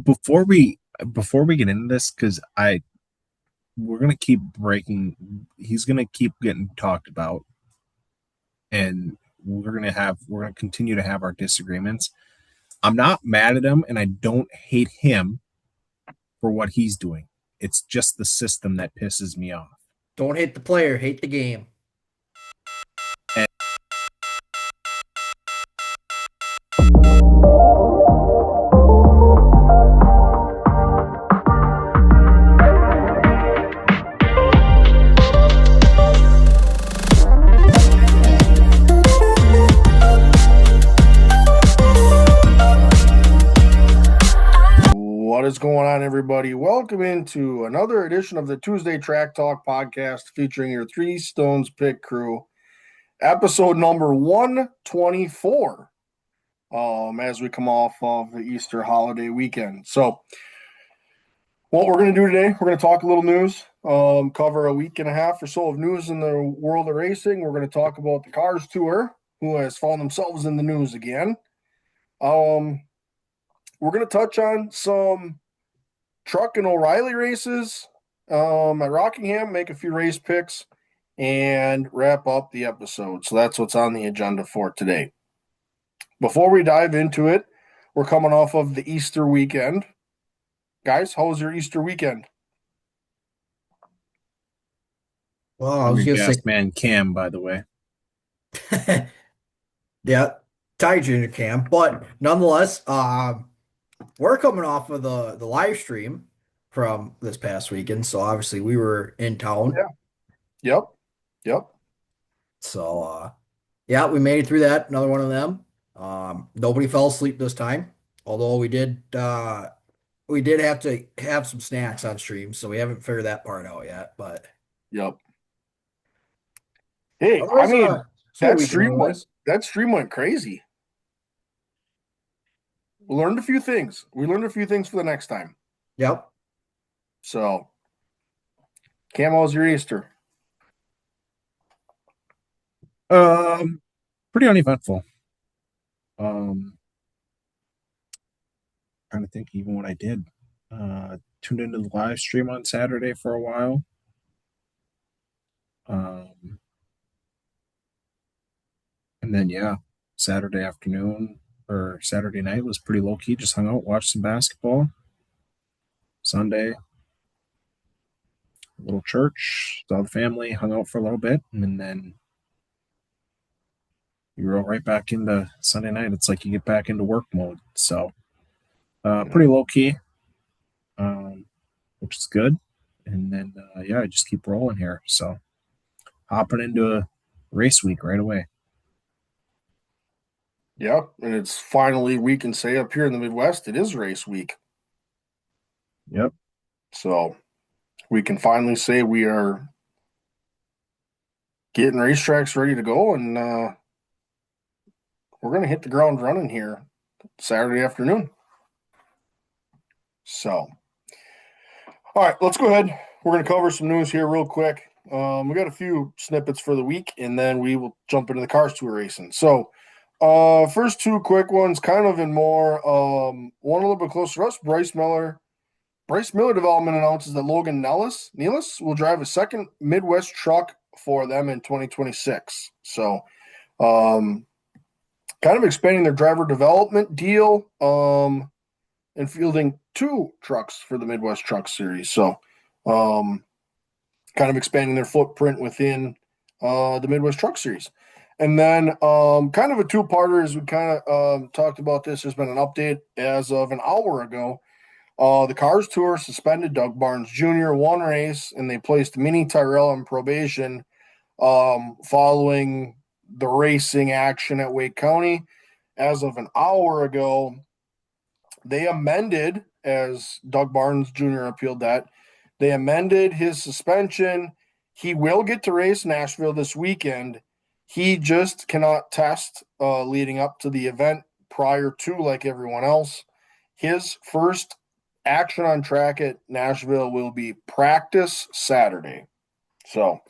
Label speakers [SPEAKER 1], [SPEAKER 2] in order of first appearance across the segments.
[SPEAKER 1] before we get into this, because I we're gonna keep breaking. He's gonna keep getting talked about, and we're gonna continue to have our disagreements. I'm not mad at him, and I don't hate him for what he's doing. It's just the system that pisses me off.
[SPEAKER 2] Don't hate the player, hate the game.
[SPEAKER 1] And
[SPEAKER 3] What is going on, everybody? Welcome into another edition of the Tuesday Track Talk podcast featuring your Three Stones Pit crew, episode number 124, as we come off of the Easter holiday weekend. So, what we're going to do today, we're going to talk a little news, cover a week and a half or so of news in the world of racing. We're going to talk about the Cars Tour, who has found themselves in the news again. We're going to touch on some Truck and O'Reilly races at Rockingham, make a few race picks, and wrap up the episode. So that's what's on the agenda for today. Before we dive into it, we're coming off of the Easter weekend. Guys, how was your Easter weekend?
[SPEAKER 2] Well, I
[SPEAKER 1] I'm
[SPEAKER 2] was
[SPEAKER 1] your
[SPEAKER 2] gonna say,
[SPEAKER 1] gas man, Cam, by the way.
[SPEAKER 2] yeah, Ty Junior Cam, but nonetheless, we're coming off of the live stream from this past weekend, so obviously we were in
[SPEAKER 3] Oh,
[SPEAKER 2] town.
[SPEAKER 3] yeah. Yep. Yep.
[SPEAKER 2] So yeah, we made it through that. Another one of them. Nobody fell asleep this time, although we did have to have some snacks on stream, so we haven't figured that part out yet. But
[SPEAKER 3] Yep. Hey, I
[SPEAKER 2] otherwise,
[SPEAKER 3] mean,
[SPEAKER 2] it's a good weekend otherwise.
[SPEAKER 3] that stream went crazy. We learned a few things. We learned a few things for the next time.
[SPEAKER 2] Yep.
[SPEAKER 3] So, Cam, how was your Easter?
[SPEAKER 1] Um, Pretty uneventful. Um, Trying to think even what I did. Tuned into the live stream on Saturday for a while. Um, and then yeah, Saturday afternoon or Saturday night was pretty low key. Just hung out, watched some basketball. Sunday, a little church, saw the family, hung out for a little bit, and then you roll right back into Sunday night. It's like you get back into work mode. So
[SPEAKER 3] Yeah.
[SPEAKER 1] pretty low key, um, which is good. And then yeah, I just keep rolling here. So hopping into a race week right away.
[SPEAKER 3] Yep, and it's finally, we can say up here in the Midwest, it is race week.
[SPEAKER 1] Yep.
[SPEAKER 3] So we can finally say we are getting racetracks ready to go, and we're going to hit the ground running here Saturday afternoon. So, all right, let's go ahead. We're going to cover some news here real quick. We got a few snippets for the week, and then we will jump into the Cars Tour racing. So, first two quick ones, kind of in more one a little bit closer to us. Bryce Miller Development announces that Logan Nealis will drive a second Midwest truck for them in 2026. So, um, kind of expanding their driver development deal and fielding two trucks for the Midwest Truck Series. So, um, kind of expanding their footprint within the Midwest Truck Series. And then, kind of a two-parter, as we kind of talked about this. There's been an update as of an hour ago. The Cars Tour suspended Doug Barnes Jr. one race, and they placed Minnie Tyrell on probation following the racing action at Wake County. As of an hour ago, they amended, as Doug Barnes Jr. appealed that, they amended his suspension. He will get to race Nashville this weekend. He just cannot test leading up to the event prior to, like everyone else. His first action on track at Nashville will be practice Saturday. So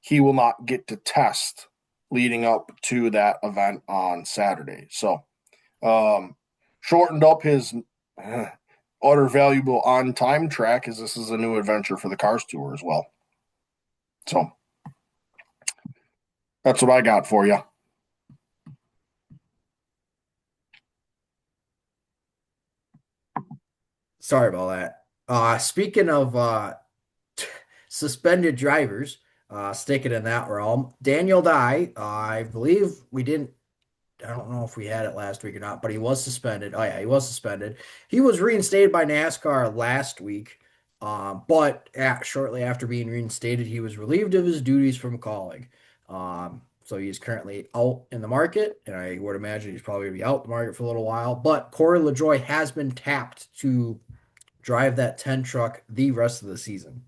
[SPEAKER 3] he will not get to test leading up to that event on Saturday. So, shortened up his other valuable on time track is this is a new adventure for the Cars Tour as well. So that's what I got for you.
[SPEAKER 2] Sorry about that. Speaking of suspended drivers, sticking in that realm, Daniel Dye, I believe we didn't. I don't know if we had it last week or not, but he was suspended. Oh yeah, he was suspended. He was reinstated by NASCAR last week, shortly after being reinstated, he was relieved of his duties from calling. So he's currently out in the market, and I would imagine he's probably gonna be out the market for a little while. But Corey LaJoie has been tapped to drive that 10 truck the rest of the season.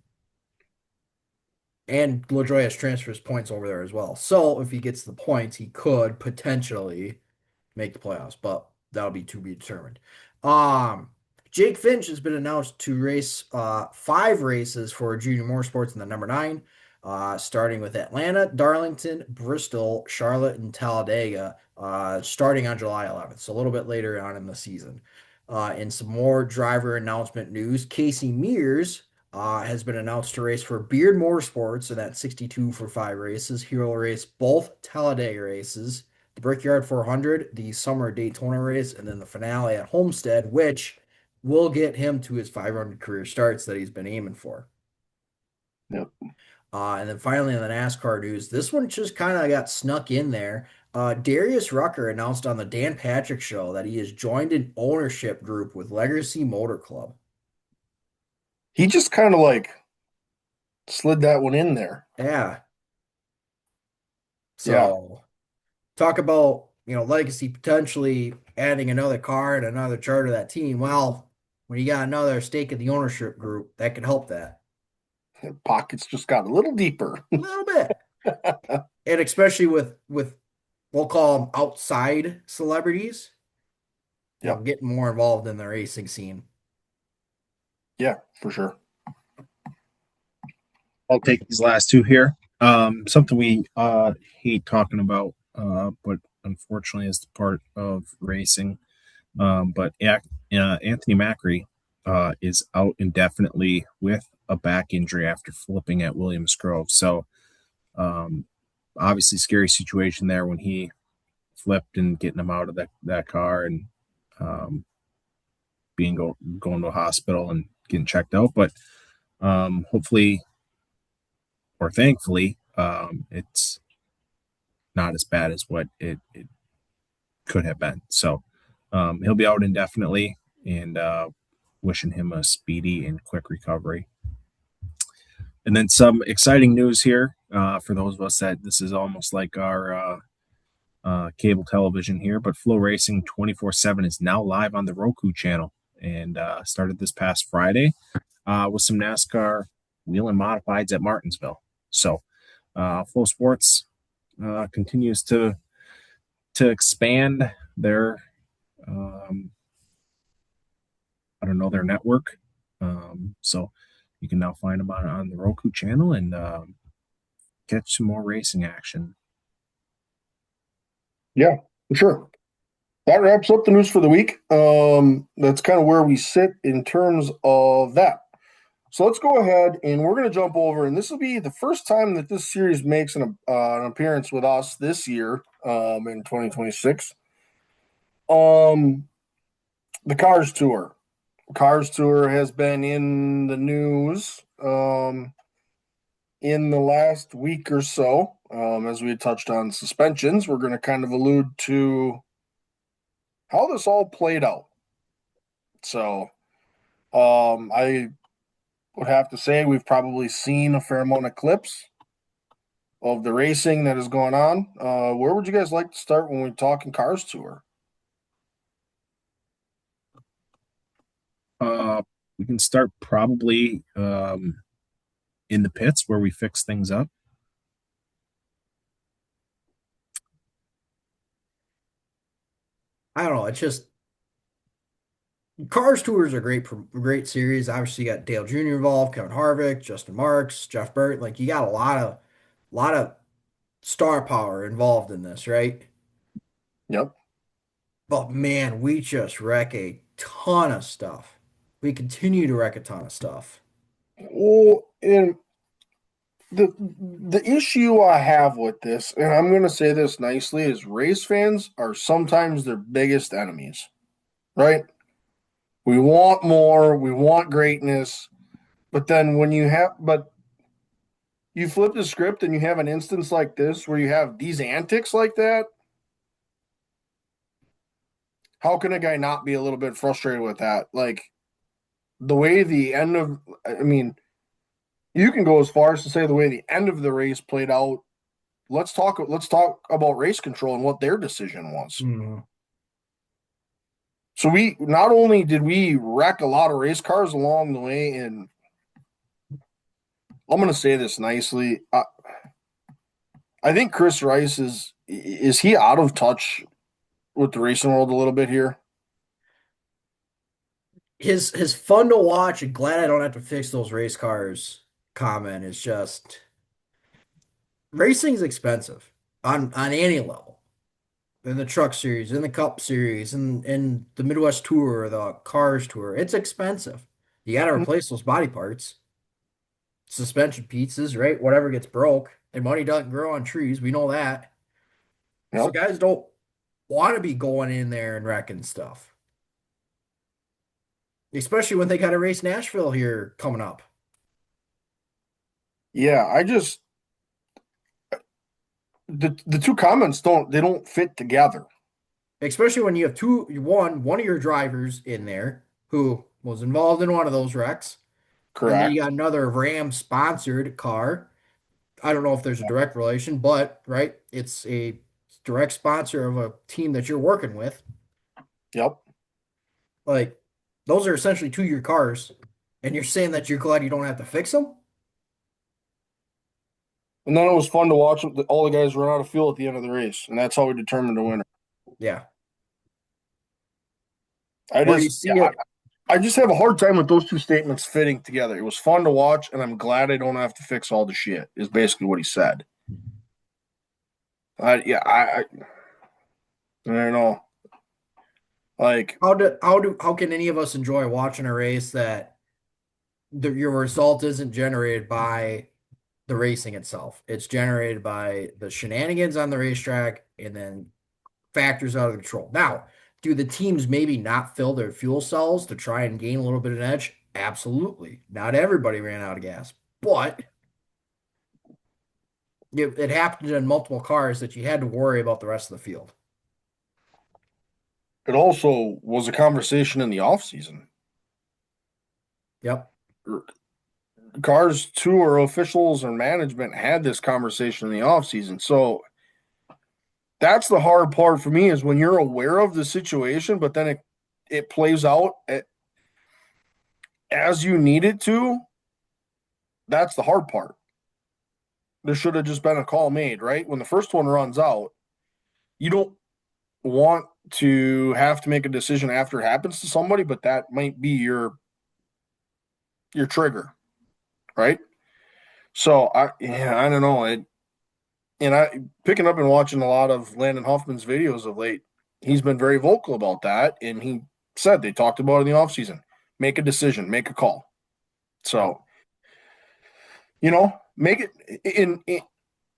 [SPEAKER 2] And LaJoie has transfers points over there as well. So if he gets the points, he could potentially make the playoffs, but that'll be to be determined. Um, Jake Finch has been announced to race 5 races for Junior Motorsports in the number 9, starting with Atlanta, Darlington, Bristol, Charlotte, and Talladega, starting on July 11th, so a little bit later on in the season. In some more driver announcement news, Casey Mears has been announced to race for Beard Motorsports, and that's 62 for 5 races. He will race both Talladega races, the Brickyard 400, the Summer Daytona race, and then the finale at Homestead, which will get him to his 500 career starts that he's been aiming for.
[SPEAKER 3] Yep.
[SPEAKER 2] And then finally, in the NASCAR news, this one just kind of got snuck in there. Darius Rucker announced on the Dan Patrick Show that he has joined an ownership group with Legacy Motor Club.
[SPEAKER 3] He just kind of like slid that one in there.
[SPEAKER 2] Yeah.
[SPEAKER 3] Yeah.
[SPEAKER 2] So talk about, Legacy potentially adding another car and another chart to that team. Well, when you got another stake in the ownership group, that could help that
[SPEAKER 3] Pockets just got a little deeper.
[SPEAKER 2] a little bit. And especially with we'll call them outside celebrities,
[SPEAKER 3] Yep.
[SPEAKER 2] getting more involved in the racing scene.
[SPEAKER 3] Yeah, for sure.
[SPEAKER 1] I'll take these last two here. Something we hate talking about, but unfortunately is the part of racing. Anthony Macri is out indefinitely with a back injury after flipping at Williams Grove. So um, obviously scary situation there when he flipped and getting him out of that car and um, going to a hospital and getting checked out. But hopefully or thankfully, it's not as bad as what it could have been. So he'll be out indefinitely, and wishing him a speedy and quick recovery. And then some exciting news here for those of us that this is almost like our cable television here, but Flow Racing 24/7 is now live on the Roku channel and started this past Friday with some NASCAR wheel and modifieds at Martinsville. So Flow Sports continues to expand their I don't know their network. So you can now find them on the Roku channel and catch some more racing action.
[SPEAKER 3] Yeah, for sure. That wraps up the news for the week. That's kind of where we sit in terms of that. So let's go ahead and we're going to jump over, and this will be the first time that this series makes an appearance with us this year in 2026. The Cars Tour. Cars Tour has been in the news in the last week or so. As we had touched on suspensions, we're going to kind of allude to how this all played out. So I would have to say we've probably seen a fair amount of clips of the racing that is going on. Where would you guys like to start when we're talking Cars Tour?
[SPEAKER 1] We can start probably in the pits where we fix things up.
[SPEAKER 2] I don't know. It's just Cars Tours are great series. Obviously, you got Dale Jr. involved, Kevin Harvick, Justin Marks, Jeff Burt. Like you got a lot of star power involved in this, right?
[SPEAKER 3] Yep.
[SPEAKER 2] But man, we just wreck a ton of stuff. We continue to wreck a ton of stuff.
[SPEAKER 3] Well, and the issue I have with this, and I'm going to say this nicely, is race fans are sometimes their biggest enemies, right? We want more, we want greatness, but then but you flip the script and you have an instance like this where you have these antics like that. How can a guy not be a little bit frustrated with that? Like the way the end of, I mean, you can go as far as to say the way the end of the race played out. Let's talk about race control and what their decision was.
[SPEAKER 2] Mhm.
[SPEAKER 3] So we not only did we wreck a lot of race cars along the way, and I'm going to say this nicely. I think Chris Rice is he out of touch with the racing world a little bit here?
[SPEAKER 2] His fun to watch and glad I don't have to fix those race cars comment is just racing's expensive on any level. In the truck series, in the cup series, in the Midwest Tour, or the Cars Tour, it's expensive. You got to replace those body parts, suspension pieces, right? Whatever gets broke, and money doesn't grow on trees. We know that. So
[SPEAKER 3] Yep.
[SPEAKER 2] guys don't want to be going in there and wrecking stuff, especially when they got to race Nashville here coming up.
[SPEAKER 3] Yeah, I just the two comments don't fit together.
[SPEAKER 2] Especially when you have one of your drivers in there who was involved in one of those wrecks, and then you
[SPEAKER 3] Correct.
[SPEAKER 2] got another Ram sponsored car. I don't know if there's a direct relation, but right, it's a direct sponsor of a team that you're working with.
[SPEAKER 3] Yep.
[SPEAKER 2] Like those are essentially two of your cars, and you're saying that you're glad you don't have to fix them?
[SPEAKER 3] And then it was fun to watch all the guys run out of fuel at the end of the race, and that's how we determined the winner.
[SPEAKER 2] Yeah.
[SPEAKER 3] I
[SPEAKER 2] Where you
[SPEAKER 3] just,
[SPEAKER 2] see
[SPEAKER 3] yeah,
[SPEAKER 2] it,
[SPEAKER 3] I just have a hard time with those two statements fitting together. It was fun to watch, and I'm glad I don't have to fix all the shit. Is basically what he said. Yeah, I don't know. Like,
[SPEAKER 2] how can any of us enjoy watching a race that your result isn't generated by the racing itself? It's generated by the shenanigans on the racetrack and then factors out of control. Now, do the teams maybe not fill their fuel cells to try and gain a little bit of an edge? Absolutely. Not everybody ran out of gas, but it happened in multiple cars that you had to worry about the rest of the field.
[SPEAKER 3] it also was a conversation in the off season.
[SPEAKER 2] Yep.
[SPEAKER 3] Cars tour officials and management had this conversation in the off season. So that's the hard part for me is when you're aware of the situation, but then it plays out as you need it to. That's the hard part. There should have just been a call made, right? When the first one runs out, you don't want to have to make a decision after it happens to somebody, but that might be your trigger, right? So I don't know. I picking up and watching a lot of Landon Huffman's videos of late. He's been very vocal about that, and he said they talked about it in the offseason. Make a decision, make a call.
[SPEAKER 2] Yep.
[SPEAKER 3] So, make it in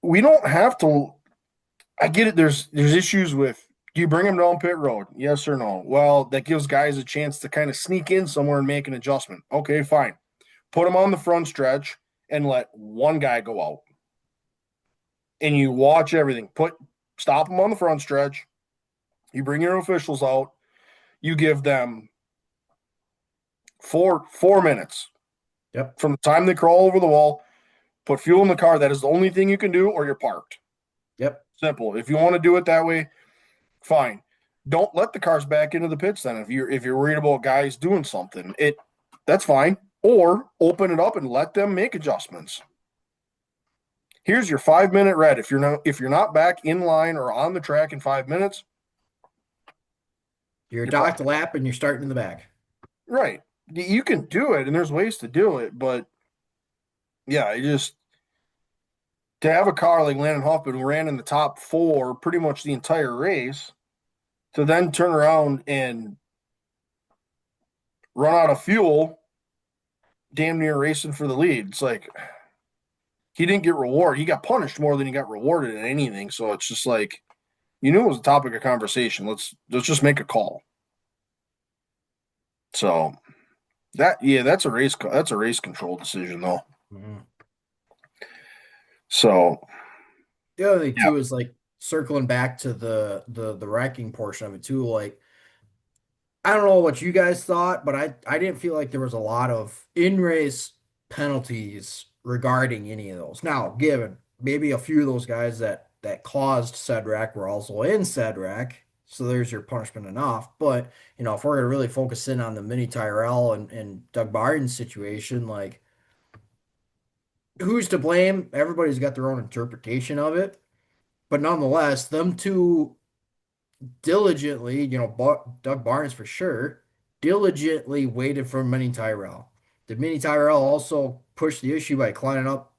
[SPEAKER 3] we don't have to. I get it. There's issues with, do you bring him down pit road? Yes or no? Well, that gives guys a chance to kind of sneak in somewhere and make an adjustment. Okay, fine. Put him on the front stretch and let one guy go out. And you watch everything. Stop him on the front stretch. You bring your officials out. You give them four minutes
[SPEAKER 2] Yep.
[SPEAKER 3] from the time they crawl over the wall. Put fuel in the car. That is the only thing you can do, or you're parked.
[SPEAKER 2] Yep.
[SPEAKER 3] Simple. If you want to do it that way, fine. Don't let the cars back into the pits then. If you're worried about guys doing something, that's fine. Or open it up and let them make adjustments. Here's your 5 minute red. If you're not back in line or on the track in 5 minutes,
[SPEAKER 2] You're
[SPEAKER 3] you're
[SPEAKER 2] docked
[SPEAKER 3] parked.
[SPEAKER 2] a lap and you're starting in the back.
[SPEAKER 3] Right. You can do it, and there's ways to do it, but yeah, to have a car like Landon Huffman who ran in the top four pretty much the entire race, to then turn around and run out of fuel, damn near racing for the lead. It's like he didn't get rewarded. He got punished more than he got rewarded in anything. So it's just like you knew it was a topic of conversation. Let's just make a call. So that's a race control decision though.
[SPEAKER 2] Mhm.
[SPEAKER 3] So
[SPEAKER 2] The other thing
[SPEAKER 3] yeah,
[SPEAKER 2] too is like circling back to the wrecking portion of it too. Like I don't know what you guys thought, but I didn't feel like there was a lot of in race penalties regarding any of those. Now, given maybe a few of those guys that caused said wreck were also in said wreck, so there's your punishment enough. But if we're gonna really focus in on the Mini Tyrell and Doug Barton's situation, like who's to blame? Everybody's got their own interpretation of it. But nonetheless, them two diligently, Doug Barnes for sure, diligently waited for Mini Tyrell. Did Mini Tyrell also push the issue by climbing up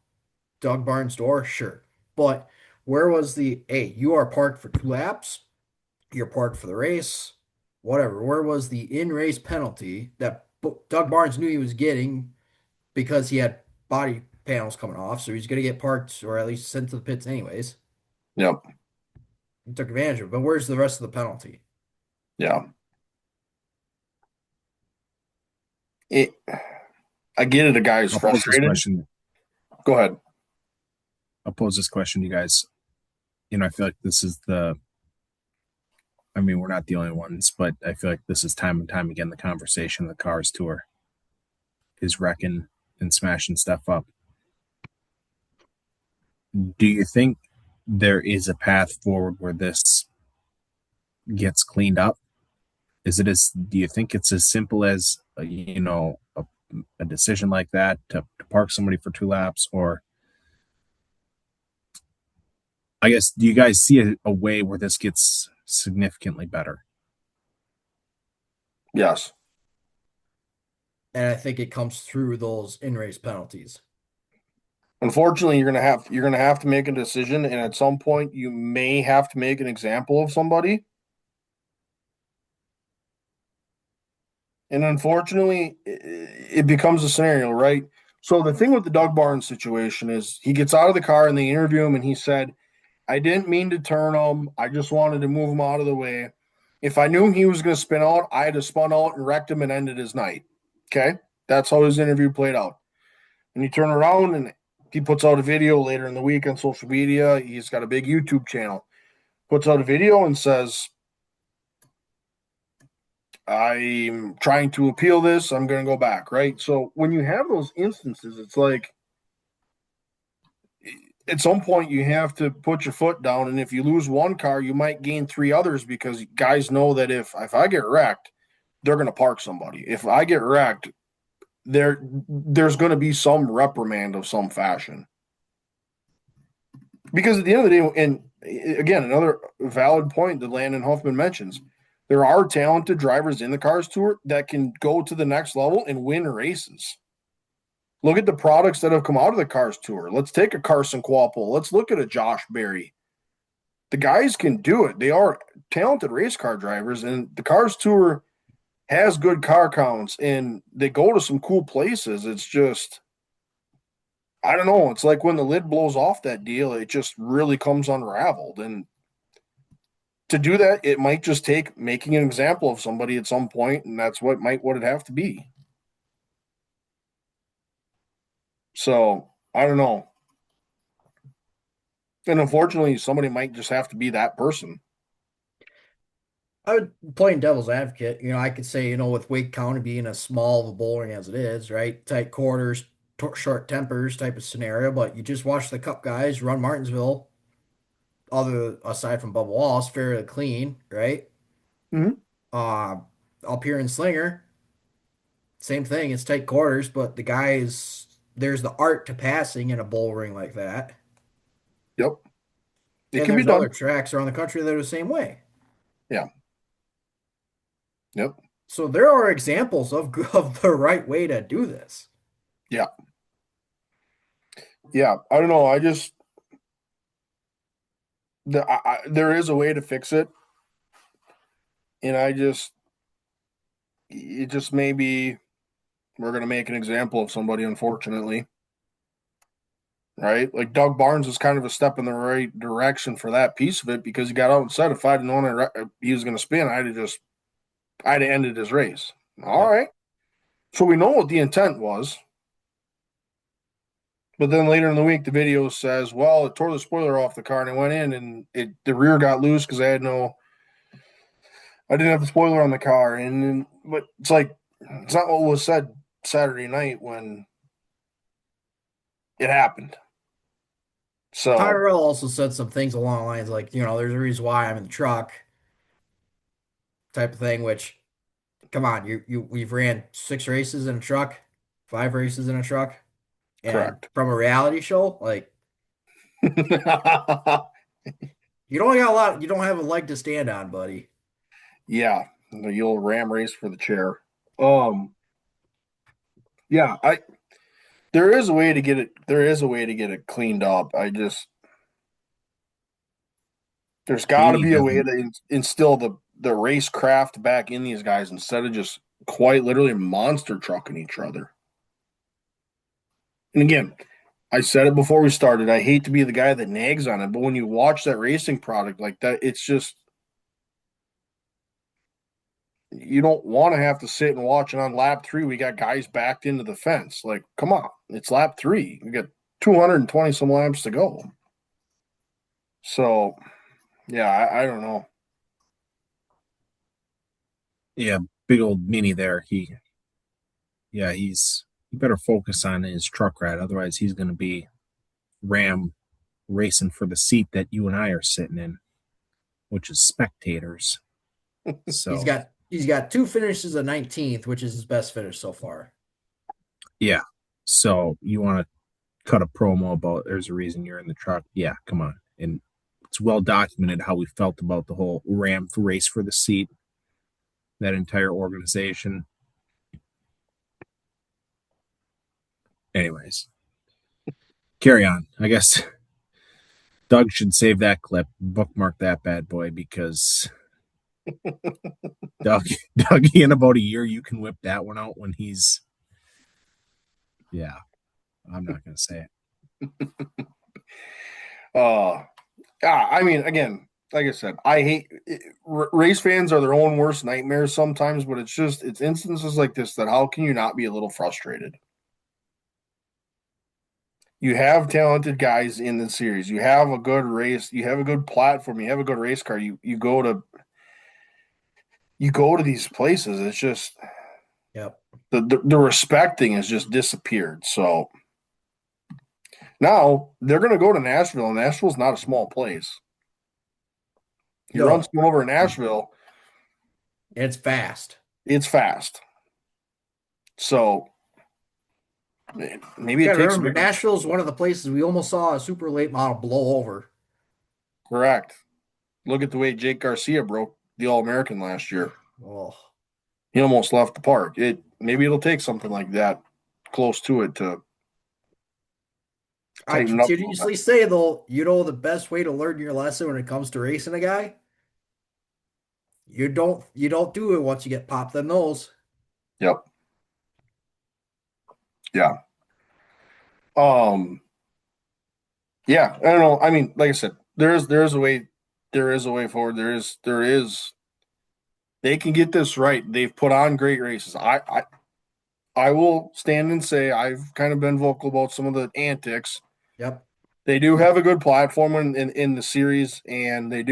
[SPEAKER 2] Doug Barnes' door? Sure. But where was hey, you are parked for 2 laps, you're parked for the race, whatever. Where was the in-race penalty that Doug Barnes knew he was getting because he had body panels coming off, so he's going to get parked or at least sent to the pits anyways.
[SPEAKER 3] yep,
[SPEAKER 2] He took advantage of it. But where's the rest of the penalty?
[SPEAKER 3] yeah. It, I get it. A guy is
[SPEAKER 1] I'll pose this
[SPEAKER 3] frustrated.
[SPEAKER 1] question.
[SPEAKER 3] Go ahead.
[SPEAKER 1] I'll pose this question to you guys. I feel like this is I mean, we're not the only ones, but I feel like this is time and time again the conversation the Cars Tour is wrecking and smashing stuff up. Do you think there is a path forward where this gets cleaned up? Do you think it's as simple as, a decision like that to park somebody for 2 laps? Or I guess, do you guys see a way where this gets significantly better?
[SPEAKER 3] Yes.
[SPEAKER 2] And I think it comes through those in-race penalties.
[SPEAKER 3] Unfortunately, you're gonna have to make a decision, and at some point, you may have to make an example of somebody. And unfortunately, it becomes a scenario, right? So the thing with the Doug Barnes situation is he gets out of the car and they interview him, and he said, "I didn't mean to turn him. I just wanted to move him out of the way. If I knew he was going to spin out, I'd have spun out and wrecked him and ended his night." Okay, that's how his interview played out. And you turn around and he puts out a video later in the week on social media. He's got a big YouTube channel. Puts out a video and says, "I'm trying to appeal this. I'm going to go back." Right. So when you have those instances, it's like at some point you have to put your foot down. And if you lose one car, you might gain three others because guys know that if I get wrecked, they're going to park somebody. If I get wrecked, there's going to be some reprimand of some fashion. Because at the end of the day, and again, another valid point that Landon Huffman mentions, there are talented drivers in the Cars Tour that can go to the next level and win races. Look at the products that have come out of the Cars Tour. Let's take a Carson Kvapil. Let's look at a Josh Berry. The guys can do it. They are talented race car drivers, and the Cars Tour has good car counts, and they go to some cool places. It's just, I don't know. It's like when the lid blows off that deal, it just really comes unraveled. And to do that, it might just take making an example of somebody at some point, and that's what it have to be. So I don't know. And unfortunately, somebody might just have to be that person.
[SPEAKER 2] I would playing devil's advocate. I could say, with Wake County being as small of a bowling as it is, right? Tight quarters, short tempers type of scenario. But you just watch the Cup guys run Martinsville, other aside from Bubba Wallace, fairly clean, right?
[SPEAKER 3] Mm-hmm.
[SPEAKER 2] Uh, Up here in Slinger, same thing. It's tight quarters, but there's the art to passing in a bull ring like that.
[SPEAKER 3] Yep. It
[SPEAKER 2] And
[SPEAKER 3] can be
[SPEAKER 2] there's other
[SPEAKER 3] done.
[SPEAKER 2] tracks around the country that are the same way.
[SPEAKER 3] Yeah. Yep.
[SPEAKER 2] So there are examples of the right way to do this.
[SPEAKER 3] Yeah. Yeah. I don't know. I just there is a way to fix it, and I just it just maybe we're gonna make an example of somebody, unfortunately, right? Like Doug Barnes is kind of a step in the right direction for that piece of it because he got out and said if I'd known he was gonna spin, I'd have ended his race. All
[SPEAKER 2] Yep.
[SPEAKER 3] right. So we know what the intent was. But then later in the week, the video says, well, it tore the spoiler off the car and it went in and the rear got loose because I didn't have the spoiler on the car. But it's like, it's not what was said Saturday night when it happened. So,
[SPEAKER 2] Tyrell also said some things along the lines like, there's a reason why I'm in the truck type of thing, which come on, we've ran 6 races in a truck, 5 races in a truck, and
[SPEAKER 3] correct.
[SPEAKER 2] from a reality show, like you don't got a lot, you don't have a leg to stand on, buddy.
[SPEAKER 3] Yeah, the old ram race for the chair. Um, yeah, there is a way to get it. There is a way to get it cleaned up. There's got to
[SPEAKER 1] Haney
[SPEAKER 3] be a way
[SPEAKER 1] doesn't.
[SPEAKER 3] to instill the racecraft back in these guys instead of just quite literally monster trucking each other. And again, I said it before we started. I hate to be the guy that nags on it, but when you watch that racing product like that, it's just you don't want to have to sit and watch it on lap 3. We got guys backed into the fence. Like, come on, it's lap 3. We got 220 some laps to go. So, yeah, I don't know.
[SPEAKER 1] Yeah, big old mini there. He better focus on his truck ride. Otherwise, he's going to be Ram racing for the seat that you and I are sitting in, which is spectators.
[SPEAKER 2] He's
[SPEAKER 1] So,
[SPEAKER 2] got he's got 2 finishes of 19th, which is his best finish so far.
[SPEAKER 1] yeah. So you want to cut a promo about there's a reason you're in the truck. Yeah, come on. And it's well documented how we felt about the whole Ram race for the seat, that entire organization. Anyways, carry on. I guess Doug should save that clip, bookmark that bad boy because Doug, Dougie, in about a year, you can whip that one out when he's, yeah, I'm not going to say it.
[SPEAKER 3] Uh, I mean, again, like I said, I hate race fans are their own worst nightmares sometimes, but it's instances like this that how can you not be a little frustrated? You have talented guys in the series. You have a good race. You have a good platform. You have a good race car. You go to these places. It's just
[SPEAKER 2] Yep.
[SPEAKER 3] the respecting has just disappeared. So now they're going to go to Nashville, and Nashville's not a small place. You run
[SPEAKER 2] No,
[SPEAKER 3] someone over in Nashville,
[SPEAKER 2] it's fast.
[SPEAKER 3] it's fast. So maybe
[SPEAKER 2] You
[SPEAKER 3] it
[SPEAKER 2] got to
[SPEAKER 3] takes
[SPEAKER 2] remember, Nashville's one of the places we almost saw a super late model blow over.
[SPEAKER 3] correct. Look at the way Jake Garcia broke the All American last year.
[SPEAKER 2] Oh,
[SPEAKER 3] He almost left the park. Maybe it'll take something like that close to it to
[SPEAKER 2] I
[SPEAKER 3] tighten up a little bit.
[SPEAKER 2] continuously say though, the best way to learn your lesson when it comes to racing a guy, you don't do it once you get popped in those.
[SPEAKER 3] Yep. Yeah. Um. Yeah. I don't know. I mean, like I said, there is a way. There is a way forward. There is. They can get this right. They've put on great races. I will stand and say I've kind of been vocal about some of the antics.
[SPEAKER 2] Yep.
[SPEAKER 3] They do have a good platform in the series, and they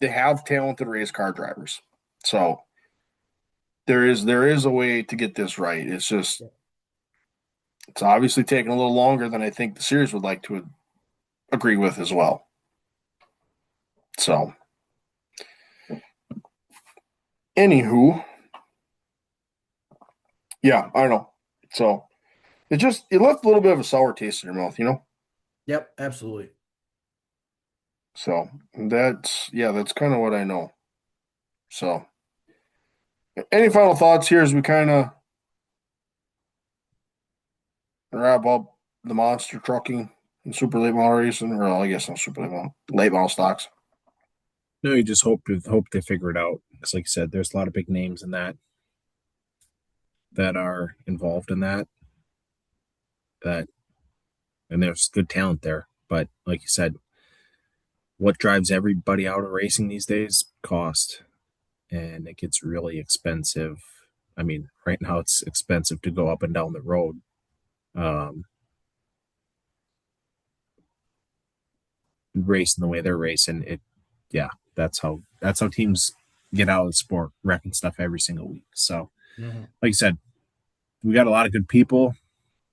[SPEAKER 3] have talented race car drivers. So there is a way to get this right. It's obviously taking a little longer than I think the series would like to agree with as well. So anywho, yeah, I don't know. So it left a little bit of a sour taste in your mouth.
[SPEAKER 2] Yep. Absolutely.
[SPEAKER 3] So that's kind of what I know. So any final thoughts here as we kind of wrap up the monster trucking and super late model racing, or I guess not super late model stocks.
[SPEAKER 1] No, you just hope they figure it out. It's like you said, there's a lot of big names in that. that are involved in that and there's good talent there. But like you said, what drives everybody out of racing these days? Cost. And it gets really expensive. I mean, right now it's expensive to go up and down the road. Um, Racing the way they're racing, yeah, that's how teams get out of the sport, wrecking stuff every single week. So,
[SPEAKER 2] Mhm.
[SPEAKER 1] like you said, we got a lot of good people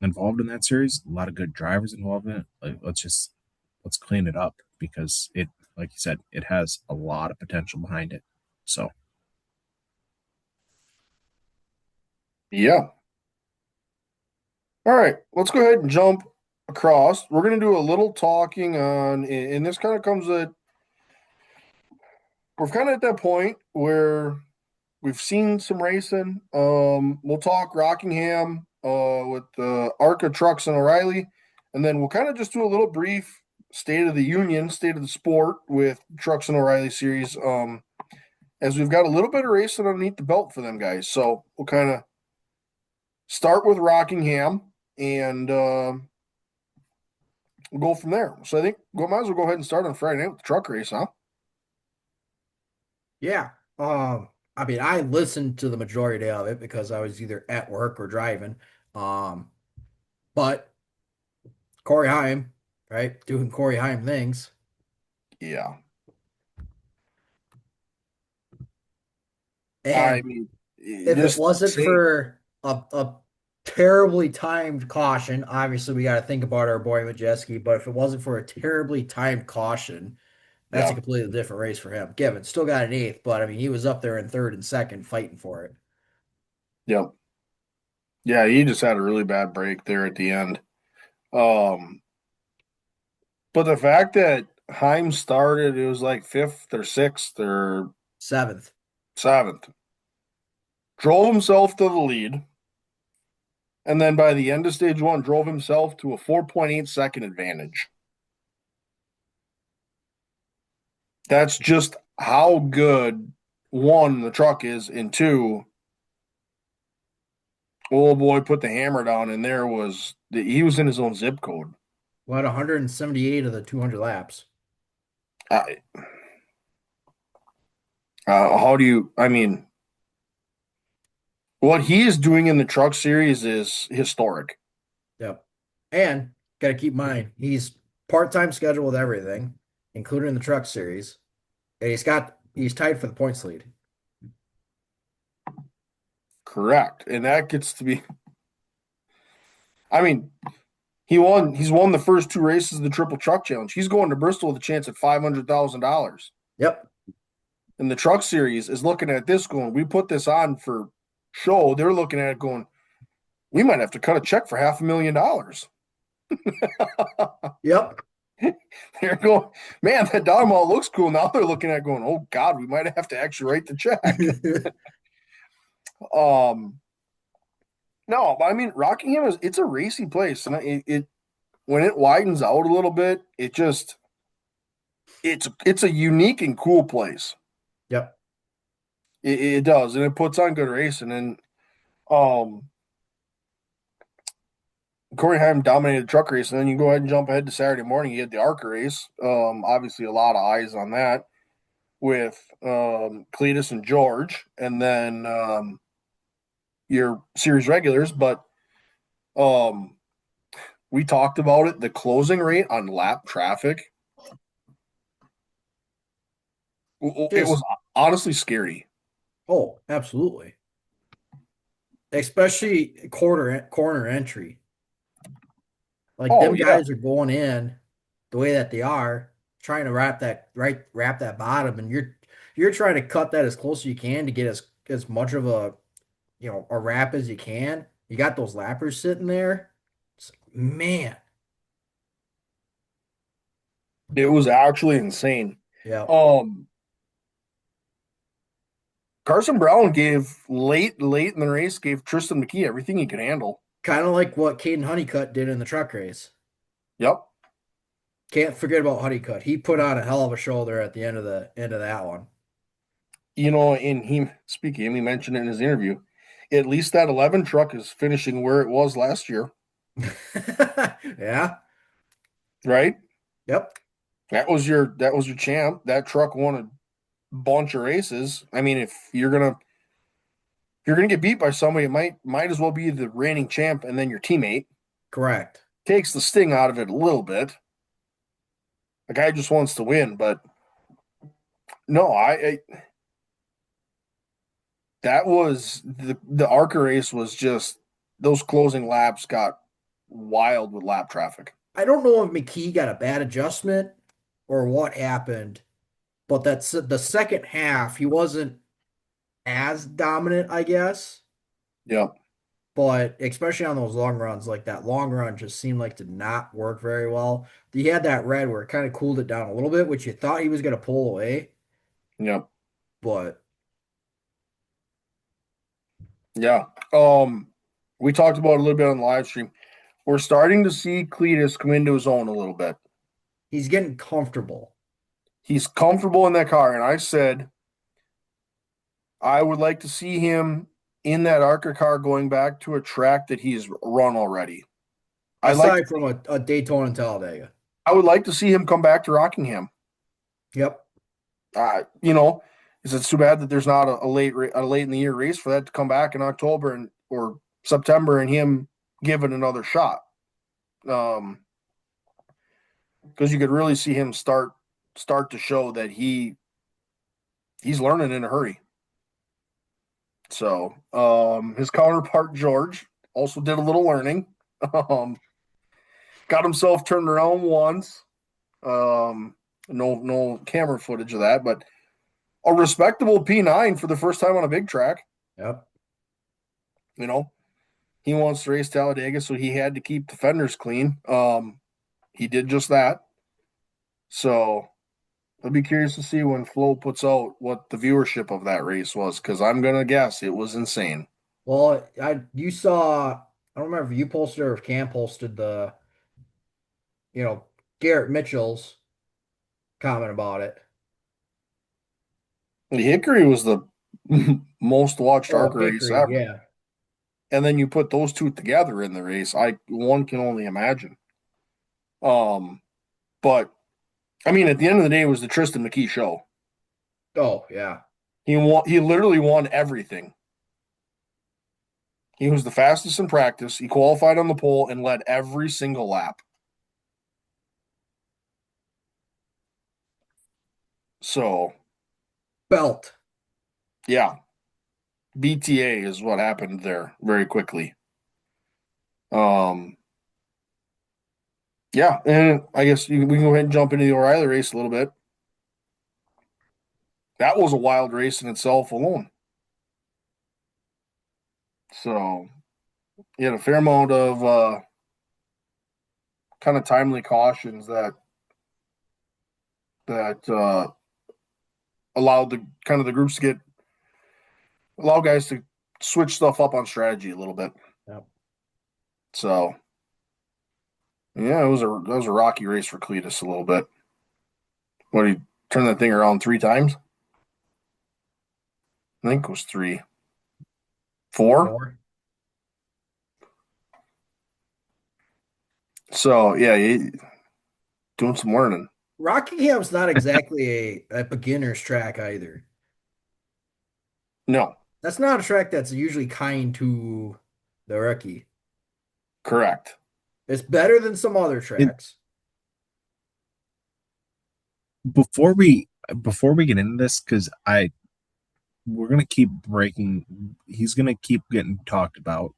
[SPEAKER 1] involved in that series, a lot of good drivers involved in it. Like, let's clean it up because like you said, it has a lot of potential behind it. So,
[SPEAKER 3] Yeah. All right, let's go ahead and jump across. We're going to do a little talking on, and this kind of comes at, we're kind of at that point where we've seen some racing. We'll talk Rockingham with the ARCA Trucks and O'Reilly, and then we'll kind of just do a little brief state of the union, state of the sport with Trucks and O'Reilly series. As we've got a little bit of racing underneath the belt for them guys, so we'll kind of start with Rockingham and we'll go from there. So I think we might as well go ahead and start on Friday night with the truck race, huh?
[SPEAKER 2] Yeah. I mean, I listened to the majority of it because I was either at work or driving. Um, but Corey Haim, right, doing Corey Haim things.
[SPEAKER 3] Yeah. I
[SPEAKER 2] And
[SPEAKER 3] mean,
[SPEAKER 2] if it
[SPEAKER 3] just
[SPEAKER 2] wasn't
[SPEAKER 3] insane.
[SPEAKER 2] for a terribly timed caution, obviously we got to think about our boy Majeski, but if it wasn't for a terribly timed caution, that's a
[SPEAKER 3] Yeah.
[SPEAKER 2] completely different race for him. Given still got an eighth, but I mean he was up there in third and second fighting for it.
[SPEAKER 3] Yep. Yeah, he just had a really bad break there at the end. Um, but the fact that Heim started, it was like fifth or sixth or
[SPEAKER 2] Seventh.
[SPEAKER 3] seventh, drove himself to the lead, and then by the end of stage one, drove himself to a 4.8 second advantage. That's just how good one, the truck is, and two, old boy put the hammer down, and he was in his own zip code.
[SPEAKER 2] What 178 of the 200 laps.
[SPEAKER 3] I, how do you? I mean, what he is doing in the truck series is historic.
[SPEAKER 2] Yep. And got to keep in mind, he's part-time schedule with everything, including the truck series. And he's tied for the points lead.
[SPEAKER 3] Correct, and that gets to be. I mean, he won. He's won the first two races of the Triple Truck Challenge. He's going to Bristol with a chance at $500,000.
[SPEAKER 2] Yep.
[SPEAKER 3] And the Truck Series is looking at this going, we put this on for show. They're looking at it going, we might have to cut a check for $500,000.
[SPEAKER 2] Yep.
[SPEAKER 3] They're going, man, that dog mall looks cool. Now they're looking at it going, oh God, we might have to actually write the check. um, no, but I mean, Rockingham it's a racy place, and it when it widens out a little bit, it's a unique and cool place.
[SPEAKER 2] Yep.
[SPEAKER 3] It does, and it puts on good racing. And um, Corey Haim dominated truck race, and then you go ahead and jump ahead to Saturday morning. You had the ARCA race. Obviously, a lot of eyes on that with Cletus and George, and then your series regulars. But um, we talked about it. The closing rate on lap traffic, it was
[SPEAKER 2] Just
[SPEAKER 3] honestly scary.
[SPEAKER 2] oh, absolutely. Especially corner entry. Like
[SPEAKER 3] Oh
[SPEAKER 2] them
[SPEAKER 3] yeah,
[SPEAKER 2] guys are going in the way that they are, trying to wrap that bottom, and you're trying to cut that as close as you can to get as much of a a wrap as you can. You got those lappers sitting there. Man,
[SPEAKER 3] it was actually insane.
[SPEAKER 2] yeah.
[SPEAKER 3] Um, Carson Brown gave late in the race, gave Tristan McKee everything he could handle.
[SPEAKER 2] Kind of like what Caden Honeycutt did in the truck race.
[SPEAKER 3] Yep.
[SPEAKER 2] Can't forget about Honeycutt. He put on a hell of a shoulder at the end of that one.
[SPEAKER 3] And he mentioned it in his interview. At least that 11 truck is finishing where it was last year,
[SPEAKER 2] Yeah.
[SPEAKER 3] right?
[SPEAKER 2] Yep.
[SPEAKER 3] That was your champ. That truck won a bunch of races. I mean, if you're gonna get beat by somebody, it might as well be the reigning champ and then your teammate.
[SPEAKER 2] Correct.
[SPEAKER 3] Takes the sting out of it a little bit. The guy just wants to win, but no, I that was the ARCA race was just those closing laps got wild with lap traffic.
[SPEAKER 2] I don't know if McKee got a bad adjustment or what happened, but that's the second half. He wasn't as dominant, I guess.
[SPEAKER 3] Yeah,
[SPEAKER 2] But especially on those long runs, like that long run just seemed like did not work very well. He had that red where it kind of cooled it down a little bit, which you thought he was going to pull away,
[SPEAKER 3] yeah,
[SPEAKER 2] but
[SPEAKER 3] yeah. We talked about it a little bit on the live stream. We're starting to see Cletus come into his own a little bit.
[SPEAKER 2] he's getting comfortable.
[SPEAKER 3] He's comfortable in that car, and I said I would like to see him in that ARCA car going back to a track that he's run already. I like
[SPEAKER 2] Aside from a Daytona and Talladega.
[SPEAKER 3] I would like to see him come back to Rockingham.
[SPEAKER 2] Yep.
[SPEAKER 3] You know, it's too bad that there's not a late in the year race for that to come back in October or September and him give it another shot. Because you could really see him start to show that he's learning in a hurry. So his counterpart George also did a little learning. Got himself turned around once. No camera footage of that, but a respectable P9 for the first time on a big track.
[SPEAKER 2] Yep.
[SPEAKER 3] You know, he wants to race Talladega, so he had to keep the fenders clean. He did just that. So I'll be curious to see when Flo puts out what the viewership of that race was, because I'm gonna guess it was insane.
[SPEAKER 2] Well, you saw, I don't remember if you posted or if Cam posted Garrett Mitchell's comment about it.
[SPEAKER 3] The Hickory was the most watched
[SPEAKER 2] Oh,
[SPEAKER 3] ARCA race
[SPEAKER 2] Hickory,
[SPEAKER 3] ever.
[SPEAKER 2] yeah.
[SPEAKER 3] And then you put those two together in the race, one can only imagine. But I mean, at the end of the day, it was the Tristan McKee show.
[SPEAKER 2] Oh, yeah.
[SPEAKER 3] He literally won everything. He was the fastest in practice. He qualified on the pole and led every single lap. So,
[SPEAKER 2] Belt.
[SPEAKER 3] yeah, BTA is what happened there very quickly. Um, yeah, and I guess we can go ahead and jump into the O'Reilly race a little bit. That was a wild race in itself alone. So, he had a fair amount of kind of timely cautions that allowed the groups to allow guys to switch stuff up on strategy a little bit.
[SPEAKER 2] Yep.
[SPEAKER 3] So yeah, that was a rocky race for Cletus a little bit. What did he turn that thing around 3 times? I think it was 3. 4?
[SPEAKER 2] 4.
[SPEAKER 3] So yeah, doing some learning.
[SPEAKER 2] Rockingham's not exactly a beginner's track either.
[SPEAKER 3] No,
[SPEAKER 2] That's not a track that's usually kind to the rookie.
[SPEAKER 3] correct.
[SPEAKER 2] It's better than some other
[SPEAKER 1] It,
[SPEAKER 2] tracks.
[SPEAKER 1] before we get into this, because we're gonna keep breaking. He's gonna keep getting talked about,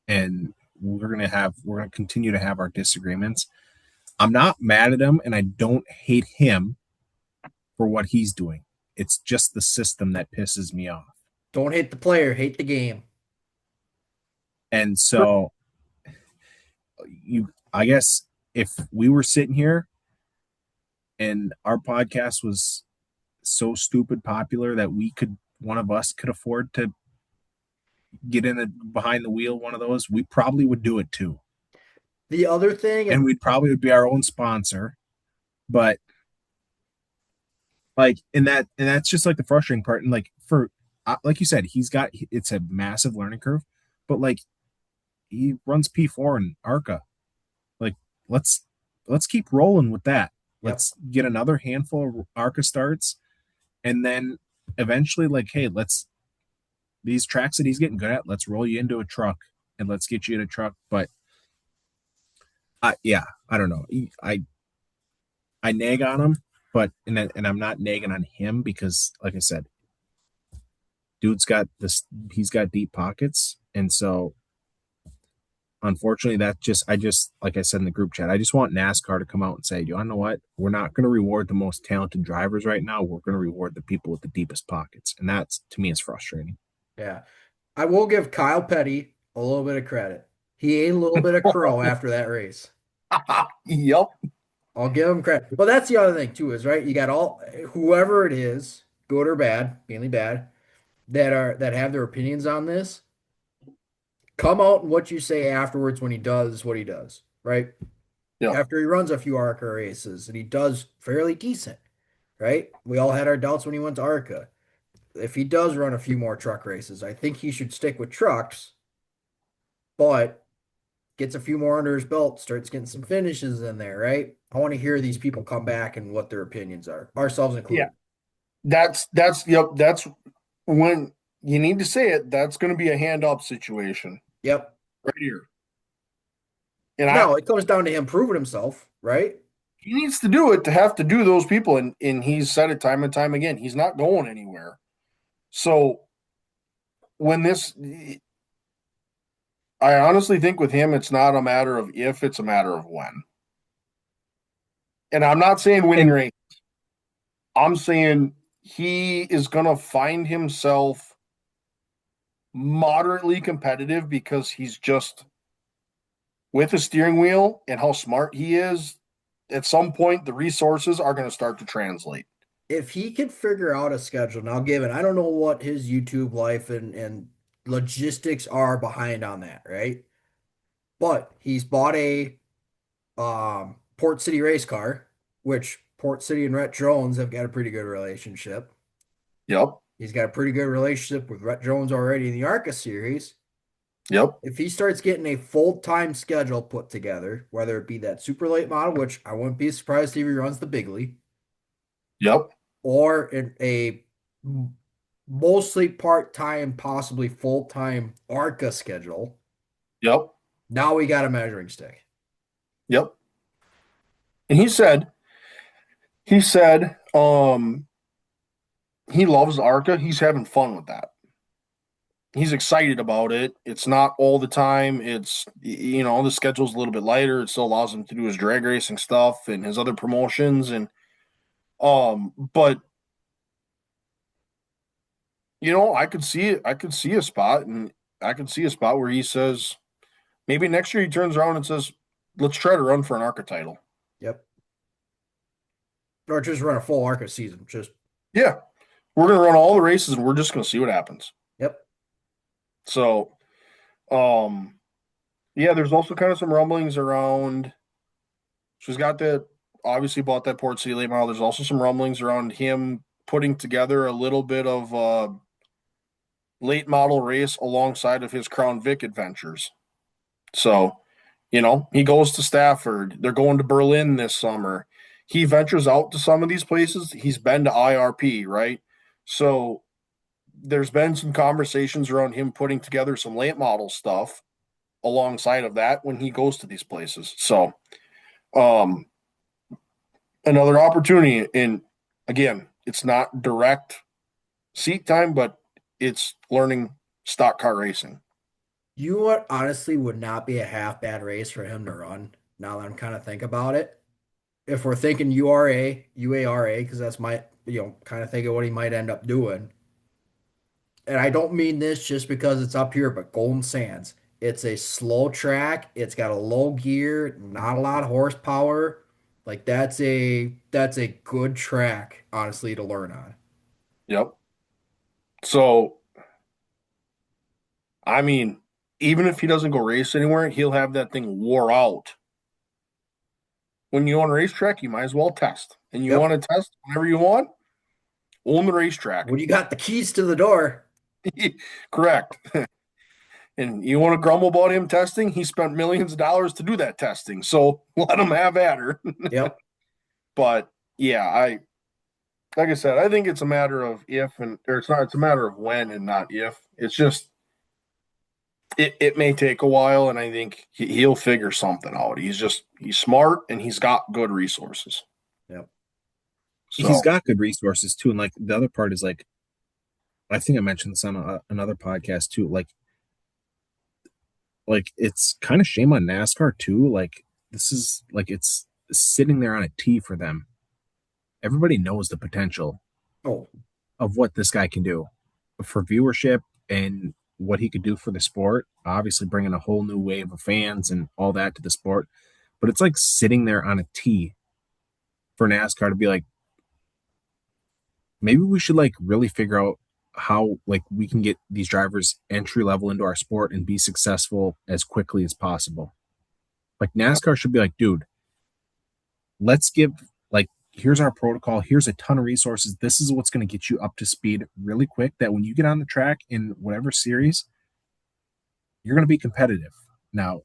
[SPEAKER 1] and we're gonna continue to have our disagreements. I'm not mad at him, and I don't hate him for what he's doing. It's just the system that pisses me off.
[SPEAKER 2] Don't hate the player, hate the game.
[SPEAKER 1] And so I guess if we were sitting here and our podcast was so stupid popular that one of us could afford to get in behind the wheel one of those, we probably would do it too.
[SPEAKER 2] The other thing,
[SPEAKER 1] And
[SPEAKER 2] and
[SPEAKER 1] we'd probably would be our own sponsor. But like, and that's just like the frustrating part. And like, for like you said, it's a massive learning curve, but like he runs P4 in ARCA. Like let's let's keep rolling with that.
[SPEAKER 2] Yep.
[SPEAKER 1] Let's get another handful of ARCA starts, and then eventually, like, hey, let's these tracks that he's getting good at, let's roll you into a truck and let's get you in a truck. But yeah, I don't know. I nag on him, but and I'm not nagging on him because, like I said, dude's got this. He's got deep pockets, and so unfortunately, I just like I said in the group chat, I just want NASCAR to come out and say, you know what? We're not going to reward the most talented drivers right now. We're going to reward the people with the deepest pockets, and that's to me is frustrating.
[SPEAKER 2] Yeah. I will give Kyle Petty a little bit of credit. He ate a little bit of crow after that race.
[SPEAKER 3] Yep.
[SPEAKER 2] I'll give him credit. Well, that's the other thing too, is right. You got all whoever it is, good or bad, mainly bad, that have their opinions on this. Come out and what you say afterwards when he does what he does, right?
[SPEAKER 3] Yep.
[SPEAKER 2] After he runs a few ARCA races and he does fairly decent, right? We all had our doubts when he went to ARCA. If he does run a few more truck races, I think he should stick with trucks, but gets a few more under his belt, starts getting some finishes in there, right? I want to hear these people come back and what their opinions are, ourselves
[SPEAKER 3] Yeah.
[SPEAKER 2] included.
[SPEAKER 3] That's when you need to say it. That's going to be a hand up situation
[SPEAKER 2] Yep.
[SPEAKER 3] right here. And
[SPEAKER 2] No, it comes down to him proving himself, right?
[SPEAKER 3] he needs to do it to have to do those people. And he's said it time and time again. He's not going anywhere. So when this, I honestly think with him, it's not a matter of if, it's a matter of when. And I'm not saying winning
[SPEAKER 1] And
[SPEAKER 3] race. I'm saying he is going to find himself moderately competitive because he's just with the steering wheel and how smart he is. At some point, the resources are going to start to translate.
[SPEAKER 2] If he could figure out a schedule, now given I don't know what his YouTube life and logistics are behind on that, right? But he's bought a Port City race car, which Port City and Rhett Jones have got a pretty good relationship.
[SPEAKER 3] Yep.
[SPEAKER 2] He's got a pretty good relationship with Rhett Jones already in the ARCA series.
[SPEAKER 3] Yep.
[SPEAKER 2] If he starts getting a full-time schedule put together, whether it be that super late model, which I wouldn't be surprised if he runs the bigly,
[SPEAKER 3] Yep.
[SPEAKER 2] or in a mostly part-time, possibly full-time ARCA schedule,
[SPEAKER 3] Yep.
[SPEAKER 2] now we got a measuring stick.
[SPEAKER 3] Yep. And he said, he loves ARCA. He's having fun with that. He's excited about it. It's not all the time. The schedule's a little bit lighter. It still allows him to do his drag racing stuff and his other promotions. But I could see it. I could see a spot, and I could see a spot where he says maybe next year he turns around and says, "Let's try to run for an ARCA title."
[SPEAKER 2] Yep. Or just run a full ARCA season. Just,
[SPEAKER 3] Yeah, we're gonna run all the races, and we're just gonna see what happens.
[SPEAKER 2] yep.
[SPEAKER 3] So, um, yeah, there's also kind of some rumblings around. She's got that obviously bought that Port City late model. There's also some rumblings around him putting together a little bit of late model race alongside of his Crown Vic adventures. So, he goes to Stafford. They're going to Berlin this summer. He ventures out to some of these places. He's been to IRP, right? So there's been some conversations around him putting together some late model stuff alongside of that when he goes to these places. So, um, another opportunity. And again, it's not direct seat time, but it's learning stock car racing.
[SPEAKER 2] You know what honestly would not be a half bad race for him to run, now that I'm kind of think about it. If we're thinking URA, UARA, because that's my, kind of think of what he might end up doing. And I don't mean this just because it's up here, but Golden Sands. It's a slow track. It's got a low gear, not a lot of horsepower. Like that's a good track, honestly, to learn on.
[SPEAKER 3] Yep. So, I mean, even if he doesn't go race anywhere, he'll have that thing wore out. When you own a racetrack, you might as well test. And you
[SPEAKER 2] Yep.
[SPEAKER 3] want to test whenever you want, own the racetrack.
[SPEAKER 2] When you got the keys to the door.
[SPEAKER 3] Correct. And you want to grumble about him testing? He spent millions of dollars to do that testing. So let him have at her.
[SPEAKER 2] Yep.
[SPEAKER 3] But yeah, like I said, I think it's a matter of if and or it's not, it's a matter of when and not if. It's just it may take a while, and I think he'll figure something out. He's smart and he's got good resources.
[SPEAKER 2] Yep.
[SPEAKER 1] He's
[SPEAKER 3] So
[SPEAKER 1] got good resources too, and like the other part is like I think I mentioned this on another podcast too. Like it's kind of shame on NASCAR too. Like this is like it's sitting there on a tee for them. Everybody knows the potential
[SPEAKER 2] Oh,
[SPEAKER 1] of what this guy can do for viewership and what he could do for the sport. Obviously, bringing a whole new wave of fans and all that to the sport. But it's like sitting there on a tee for NASCAR to be like, maybe we should like really figure out how like we can get these drivers entry level into our sport and be successful as quickly as possible. Like NASCAR should be like, dude, let's give like here's our protocol, here's a ton of resources. This is what's going to get you up to speed really quick that when you get on the track in whatever series, you're going to be competitive. Now,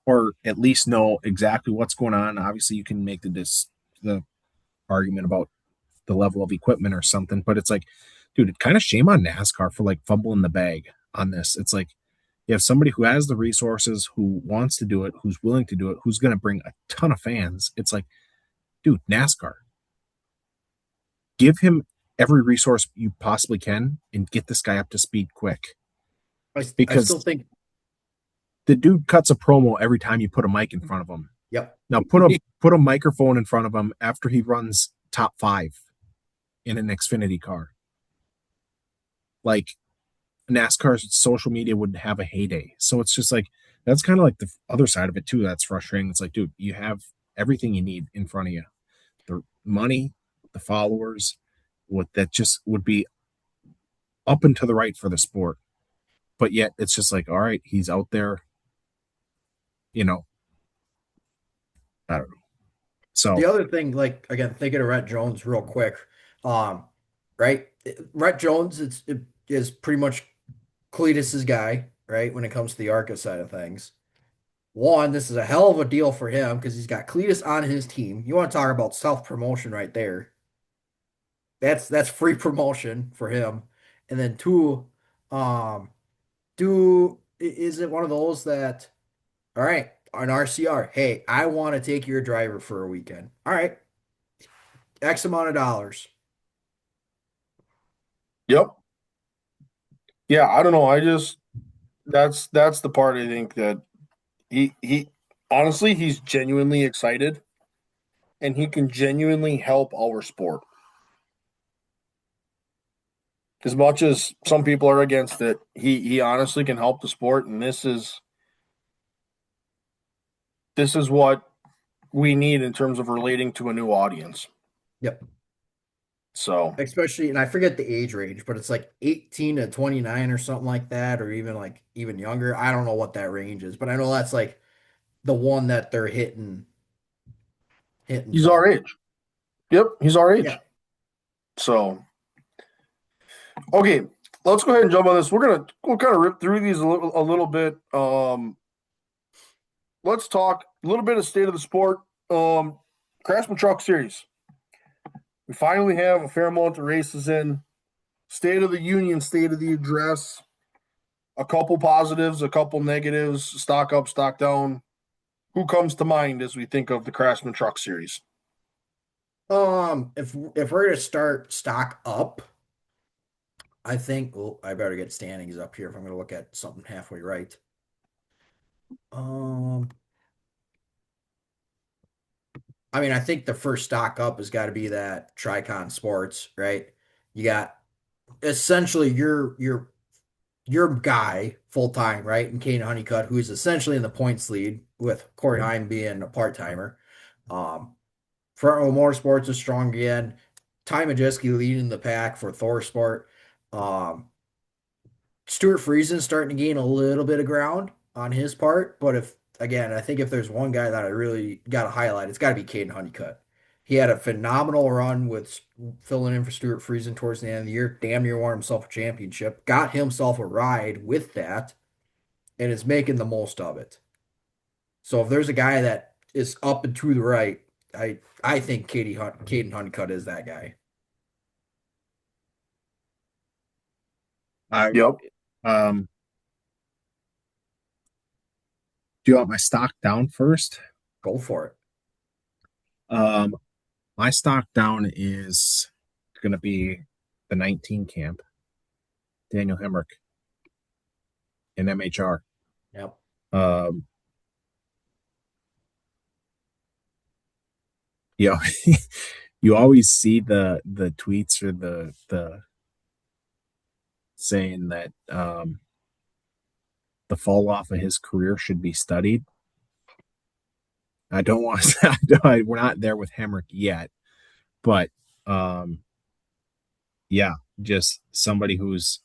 [SPEAKER 1] or at least know exactly what's going on. Obviously, you can make the argument about the level of equipment or something, but it's like, dude, it kind of shame on NASCAR for like fumbling the bag on this. It's like you have somebody who has the resources, who wants to do it, who's willing to do it, who's going to bring a ton of fans. It's like, dude, NASCAR, give him every resource you possibly can and get this guy up to speed quick.
[SPEAKER 2] I still
[SPEAKER 1] Because
[SPEAKER 2] think,
[SPEAKER 1] the dude cuts a promo every time you put a mic in front of him.
[SPEAKER 2] yep.
[SPEAKER 1] Now put a microphone in front of him after he runs top 5 in an Xfinity car. Like NASCAR's social media would have a heyday. So it's just like that's kind of like the other side of it too. That's frustrating. It's like, dude, you have everything you need in front of you. The money, the followers, what that just would be up and to the right for the sport. But yet it's just like, all right, he's out there, you know, I don't know.
[SPEAKER 2] The
[SPEAKER 1] So
[SPEAKER 2] other thing, like again, thinking of Rhett Jones real quick, um, right? Rhett Jones is pretty much Cletus's guy, right? When it comes to the ARCA side of things. One, this is a hell of a deal for him because he's got Cletus on his team. You want to talk about self-promotion right there. That's free promotion for him. And then two, um, is it one of those that, all right, an RCR, hey, I want to take your driver for a weekend. All right, X amount of dollars.
[SPEAKER 3] yep. Yeah, I don't know. I just that's the part I think that he honestly he's genuinely excited and he can genuinely help our sport. As much as some people are against it, he honestly can help the sport, and this is what we need in terms of relating to a new audience.
[SPEAKER 2] Yep.
[SPEAKER 3] So
[SPEAKER 2] Especially, and I forget the age range, but it's like 18 to 29 or something like that, or even like even younger. I don't know what that range is, but I know that's like the one that they're hitting
[SPEAKER 3] he's our
[SPEAKER 2] for.
[SPEAKER 3] age. Yep, he's our age.
[SPEAKER 2] Yeah.
[SPEAKER 3] So okay, let's go ahead and jump on this. We'll kind of rip through these a little bit. Let's talk a little bit of state of the sport. Craftsman Truck Series. We finally have a fair amount of races in. State of the Union, state of the address. A couple positives, a couple negatives. Stock up, stock down. Who comes to mind as we think of the Craftsman Truck Series?
[SPEAKER 2] If we're gonna start stock up, I think, well, I better get standings up here if I'm gonna look at something halfway right. Um, I mean, I think the first stock up has got to be that Tricon Sports, right? You got essentially your guy full time, right? And Kane Honeycutt, who is essentially in the points lead with Corey Heim being a part timer. Front Row Motorsports is strong again. Ty Majeski leading the pack for Thor Sport. Um, Stuart Friesen starting to gain a little bit of ground on his part, but if again, I think if there's one guy that I really got to highlight, it's got to be Caden Honeycutt. He had a phenomenal run with filling in for Stuart Friesen towards the end of the year. Damn near won himself a championship. Got himself a ride with that, and is making the most of it. So if there's a guy that is up and to the right, I think Caden Huncutt is that guy.
[SPEAKER 1] I
[SPEAKER 3] Yep.
[SPEAKER 1] um do you want my stock down first?
[SPEAKER 2] Go for it.
[SPEAKER 1] Um my stock down is gonna be the 19 camp, Daniel Hemrick in MHR.
[SPEAKER 2] Yep.
[SPEAKER 1] Um you know, you always see the tweets or the saying that the fall off of his career should be studied. I don't want to. We're not there with Hemrick yet, but um, yeah, just somebody who's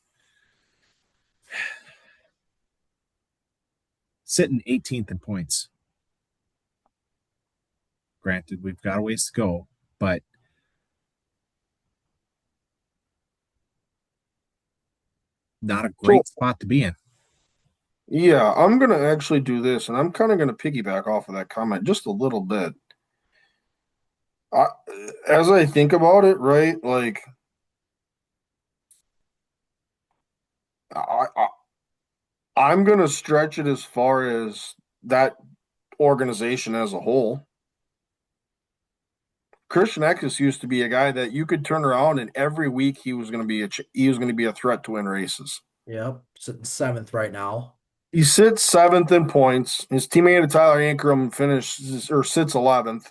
[SPEAKER 1] sitting 18th in points. Granted, we've got a ways to go, but not a
[SPEAKER 3] So
[SPEAKER 1] great spot to be in.
[SPEAKER 3] yeah, I'm gonna actually do this, and I'm kind of gonna piggyback off of that comment just a little bit. I, as I think about it, right, like I, I I'm gonna stretch it as far as that organization as a whole. Christian Eckes used to be a guy that you could turn around and every week he was going to be a threat to win races.
[SPEAKER 2] Yep. Sitting seventh right now.
[SPEAKER 3] He sits seventh in points. His teammate Tyler Ankrum finishes or sits 11th.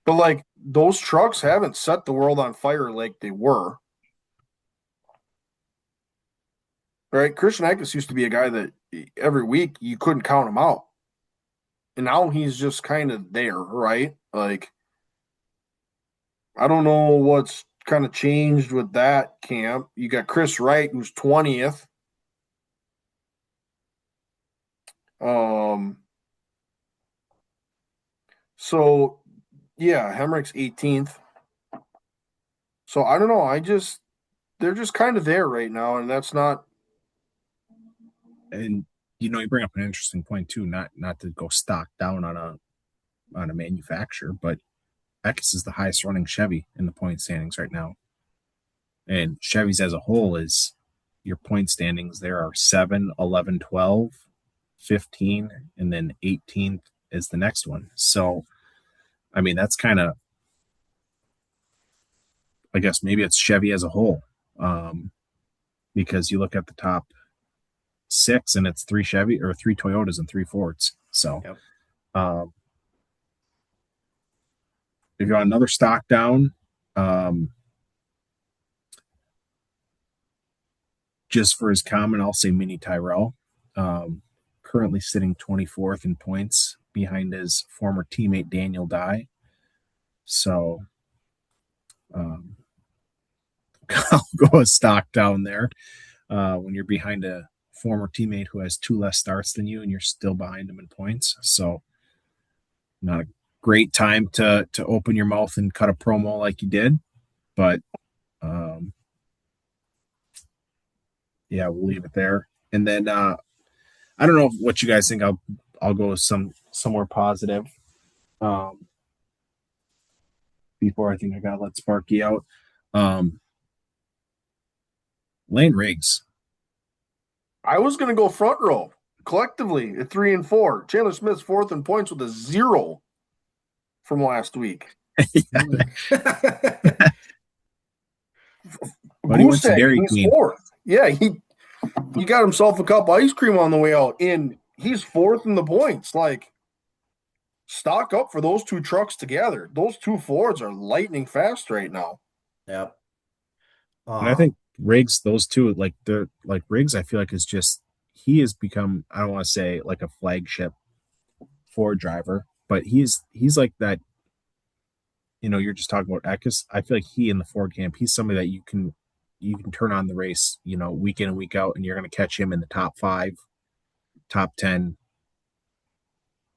[SPEAKER 3] But like those trucks haven't set the world on fire like they were. Right? Christian Eckes used to be a guy that every week you couldn't count him out. And now he's just kind of there, right? Like I don't know what's kind of changed with that camp. You got Chris Wright, who's 20th. Um, so yeah, Hemrick's 18th. So I don't know. They're just kind of there right now, and that's not.
[SPEAKER 1] And you bring up an interesting point too. Not to go stock down on a manufacturer, but Eckes is the highest running Chevy in the point standings right now. And Chevy's as a whole is your point standings. There are 7, 11, 12, 15, and then 18th is the next one. So, I mean, that's kind of, I guess maybe it's Chevy as a whole. Because you look at the top six and it's three Chevy or three Toyotas and three Fords. So,
[SPEAKER 2] Yep.
[SPEAKER 1] um, if you want another stock down, um, just for his comment, I'll say Mini Tyrell, currently sitting 24th in points behind his former teammate Daniel Dye. So um, I'll go a stock down there when you're behind a former teammate who has two less starts than you and you're still behind him in points. So not a great time to open your mouth and cut a promo like you did, but yeah, we'll leave it there. And then I don't know what you guys think. I'll go with somewhere positive. Um, before I think I gotta let Sparky out. Um, Lane Riggs.
[SPEAKER 3] I was going to go front row collectively at 3 and 4. Chandler Smith's fourth in points with a 0 from last week.
[SPEAKER 1] But he went to
[SPEAKER 3] Gustav,
[SPEAKER 1] Dairy
[SPEAKER 3] he's
[SPEAKER 1] Queen.
[SPEAKER 3] fourth. Yeah, he got himself a cup of ice cream on the way out, and he's fourth in the points. Like, stock up for those two trucks together. Those two Fords are lightning fast right now.
[SPEAKER 2] Yep.
[SPEAKER 1] And I think Riggs, those two, like they're like Riggs, I feel like is just he has become, I don't want to say like a flagship Ford driver, but he's like that, you're just talking about Eckes. I feel like he in the Ford camp, he's somebody that you can turn on the race, week in and week out, and you're gonna catch him in the top 5, top 10,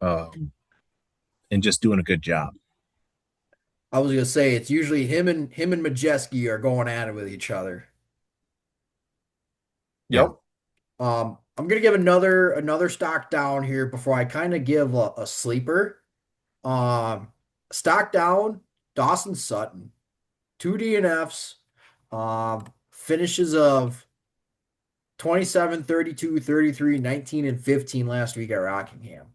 [SPEAKER 1] and just doing a good job.
[SPEAKER 2] I was gonna say it's usually him and Majeski are going at it with each other.
[SPEAKER 1] Yeah.
[SPEAKER 3] Yep.
[SPEAKER 2] I'm gonna give another stock down here before I kind of give a sleeper. Um, stock down, Dawson Sutton, two DNFs, finishes of 27, 32, 33, 19, and 15 last week at Rockingham.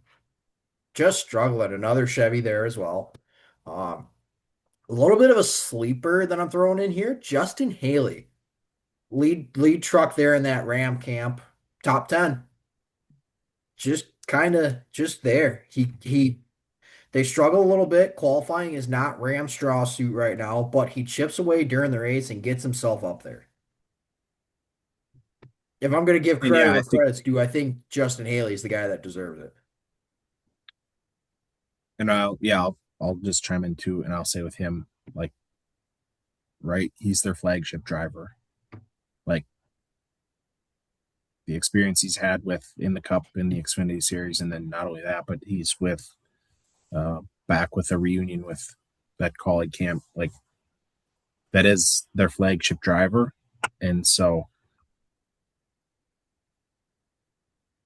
[SPEAKER 2] Just struggling. Another Chevy there as well. Um, a little bit of a sleeper that I'm throwing in here, Justin Haley. Lead truck there in that Ram camp. Top 10. Just kind of just there. He they struggle a little bit. Qualifying is not Ram's straw suit right now, but he chips away during the race and gets himself up there. If I'm going to give
[SPEAKER 1] And yeah,
[SPEAKER 2] credit
[SPEAKER 1] I
[SPEAKER 2] where
[SPEAKER 1] think,
[SPEAKER 2] credit's due, I think Justin Haley's the guy that deserves it.
[SPEAKER 1] and I'll just chime in too, and I'll say with him, like, right, he's their flagship driver. Like the experience he's had with in the Cup in the Xfinity Series, and then not only that, but he's with back with a reunion with that colleague camp. Like that is their flagship driver, and so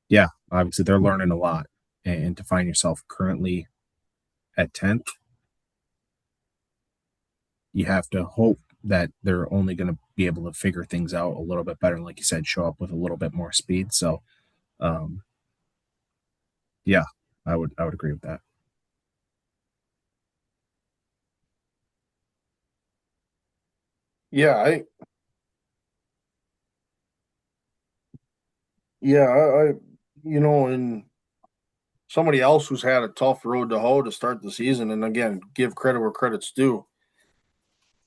[SPEAKER 1] yeah, obviously they're learning a lot, and to find yourself currently at 10th, you have to hope that they're only going to be able to figure things out a little bit better. And like you said, show up with a little bit more speed. So, um, yeah, I would agree with that.
[SPEAKER 3] Yeah, I and somebody else who's had a tough road to hoe to start the season, and again, give credit where credit's due.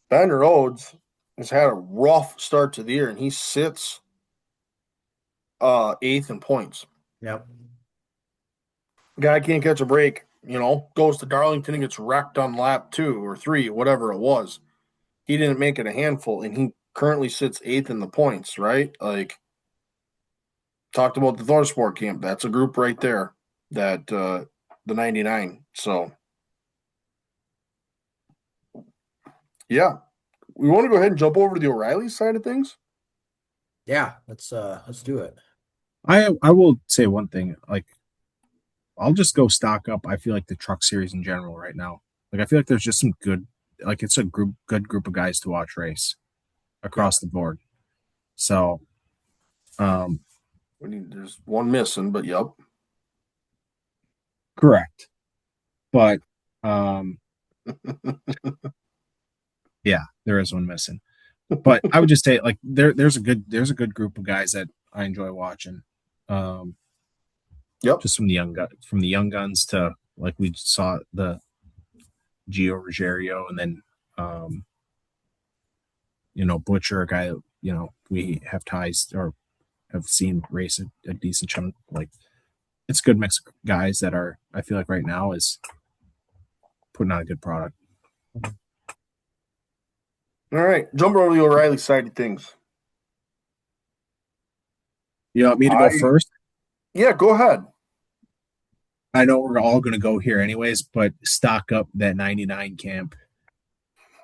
[SPEAKER 3] Ben Rhodes has had a rough start to the year, and he sits eighth in points.
[SPEAKER 2] Yep.
[SPEAKER 3] Guy can't catch a break. Goes to Darlington and gets wrecked on lap 2 or 3, whatever it was. He didn't make it a handful, and he currently sits eighth in the points. Right, like talked about the Thorsport camp. That's a group right there. That the 99. So yeah, we want to go ahead and jump over to the O'Reilly side of things.
[SPEAKER 2] Yeah, let's do it.
[SPEAKER 1] I will say one thing. Like I'll just go stock up. I feel like the truck series in general right now. Like I feel like there's just some good. Like it's a good group of guys to watch race
[SPEAKER 2] Yep.
[SPEAKER 1] across the board. So, um,
[SPEAKER 3] There's one missing, but yep.
[SPEAKER 1] correct. But yeah, there is one missing. But I would just say like there's a good group of guys that I enjoy watching. Um,
[SPEAKER 3] Yep.
[SPEAKER 1] just from the young guns to like we saw the Gio Ruggiero and then Butcher, a guy we have ties or have seen race a decent chunk. Like it's a good mix of guys that are I feel like right now is putting out a good product.
[SPEAKER 3] All right, jump over to the O'Reilly side of things.
[SPEAKER 1] You want me to go
[SPEAKER 3] I
[SPEAKER 1] first?
[SPEAKER 3] Yeah, go ahead.
[SPEAKER 1] I know we're all going to go here anyways, but stock up that 99 camp.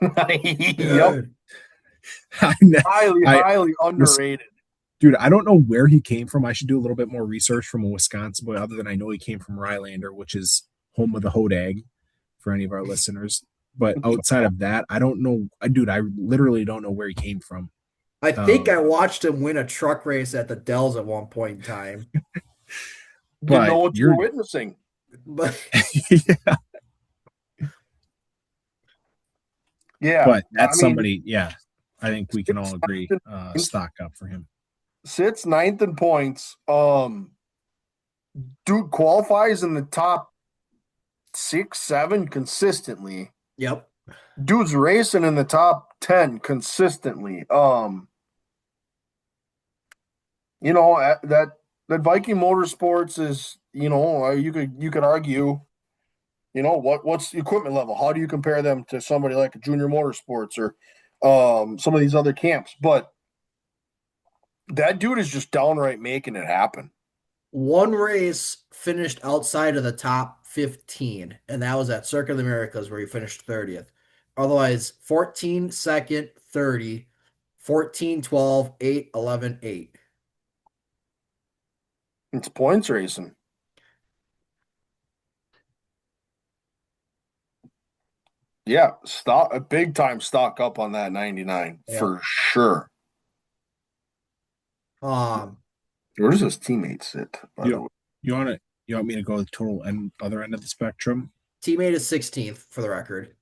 [SPEAKER 3] Yep.
[SPEAKER 2] Good.
[SPEAKER 1] I,
[SPEAKER 3] Highly,
[SPEAKER 1] I,
[SPEAKER 3] highly underrated.
[SPEAKER 1] dude, I don't know where he came from. I should do a little bit more research from a Wisconsin boy, other than I know he came from Rylander, which is home of the Hodag for any of our listeners. But outside of that, I don't know. Dude, I literally don't know where he came from.
[SPEAKER 2] I think I watched him win a truck race at the Dells at one point in time.
[SPEAKER 3] Didn't know
[SPEAKER 1] But
[SPEAKER 3] what you were witnessing.
[SPEAKER 2] But
[SPEAKER 1] yeah,
[SPEAKER 3] Yeah,
[SPEAKER 1] but
[SPEAKER 3] I
[SPEAKER 1] that's
[SPEAKER 3] mean,
[SPEAKER 1] somebody. Yeah, I think we can all agree. Stock up for him.
[SPEAKER 3] sits ninth in points. Dude qualifies in the top 6, 7 consistently.
[SPEAKER 2] yep.
[SPEAKER 3] Dude's racing in the top 10 consistently. That Viking Motorsports is, you could argue, what's the equipment level? How do you compare them to somebody like a Junior Motorsports or some of these other camps? But that dude is just downright making it happen.
[SPEAKER 2] One race finished outside of the top 15, and that was at Circuit of the Americas where he finished 30th. Otherwise, 14, second, 30, 14, 12, 8, 11, 8.
[SPEAKER 3] It's points racing. Yeah, stock a big time stock up on that 99
[SPEAKER 2] Yep.
[SPEAKER 3] for sure.
[SPEAKER 2] Um,
[SPEAKER 3] Where does his teammate sit, by the
[SPEAKER 1] You
[SPEAKER 3] way?
[SPEAKER 1] you want me to go the total and other end of the spectrum?
[SPEAKER 2] teammate is 16th for the record.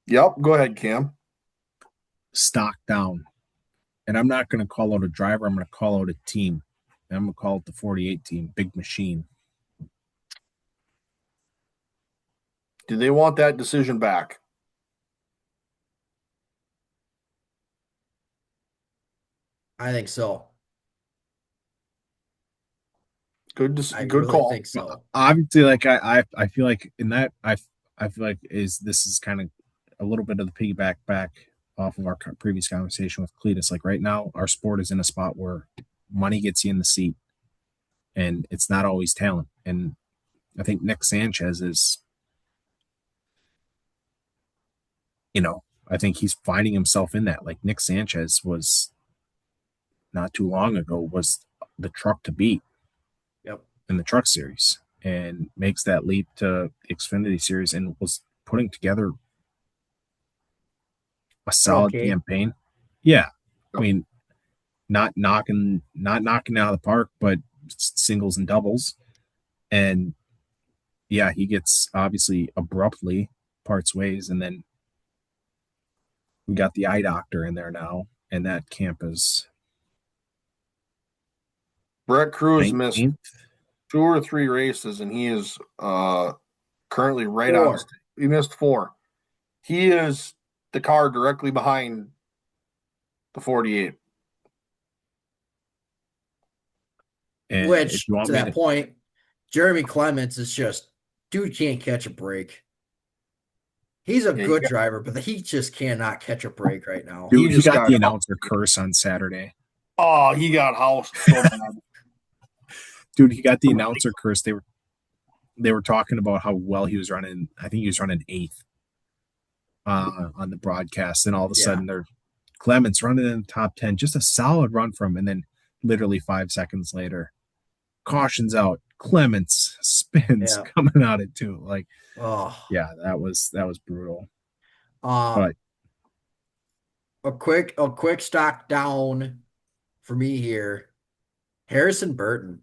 [SPEAKER 3] Yep, go ahead, Cam.
[SPEAKER 1] Stock down. And I'm not going to call out a driver. I'm going to call out a team. And I'm going to call it the 48 team, Big Machine.
[SPEAKER 3] Do they want that decision back?
[SPEAKER 2] I think so. I
[SPEAKER 3] Good
[SPEAKER 2] really
[SPEAKER 3] call.
[SPEAKER 2] think so.
[SPEAKER 1] Obviously, like I feel like in that I feel like this is kind of a little bit of the piggyback back off of our previous conversation with Cletus. Like right now, our sport is in a spot where money gets you in the seat, and it's not always talent. And I think Nick Sanchez is, I think he's finding himself in that. Like Nick Sanchez was not too long ago was the truck to beat
[SPEAKER 2] Yep.
[SPEAKER 1] in the truck series and makes that leap to the Xfinity series and was putting together a solid
[SPEAKER 2] Okay.
[SPEAKER 1] campaign. Yeah. I mean, not knocking out of the park, but singles and doubles. And yeah, he gets obviously abruptly parts ways. And then we got the eye doctor in there now. And that camp is
[SPEAKER 3] Brett Cruz missed
[SPEAKER 1] 19th.
[SPEAKER 3] 2 or 3 races, and he is currently right on his.
[SPEAKER 2] 4.
[SPEAKER 3] He missed 4. He is the car directly behind the 48.
[SPEAKER 1] And if
[SPEAKER 2] Which,
[SPEAKER 1] you want
[SPEAKER 2] to
[SPEAKER 1] me
[SPEAKER 2] that
[SPEAKER 1] to,
[SPEAKER 2] point, Jeremy Clements is just, dude can't catch a break. He's a
[SPEAKER 3] Yeah,
[SPEAKER 2] good driver, but he just cannot catch a break right now.
[SPEAKER 3] he
[SPEAKER 1] dude, he
[SPEAKER 3] just
[SPEAKER 1] got
[SPEAKER 3] got.
[SPEAKER 1] the announcer curse on Saturday.
[SPEAKER 3] Oh, he got housed so bad.
[SPEAKER 1] Dude, he got the announcer curse. They were talking about how well he was running. I think he was running eighth on the broadcast, and all of a
[SPEAKER 2] Yeah.
[SPEAKER 1] sudden they're Clements running in the top 10, just a solid run from him, and then literally 5 seconds later, cautions out. Clements spins
[SPEAKER 2] Yeah.
[SPEAKER 1] coming out at two. Like,
[SPEAKER 2] Oh.
[SPEAKER 1] yeah, that was brutal.
[SPEAKER 2] Um,
[SPEAKER 1] But
[SPEAKER 2] a quick stock down for me here. Harrison Burton.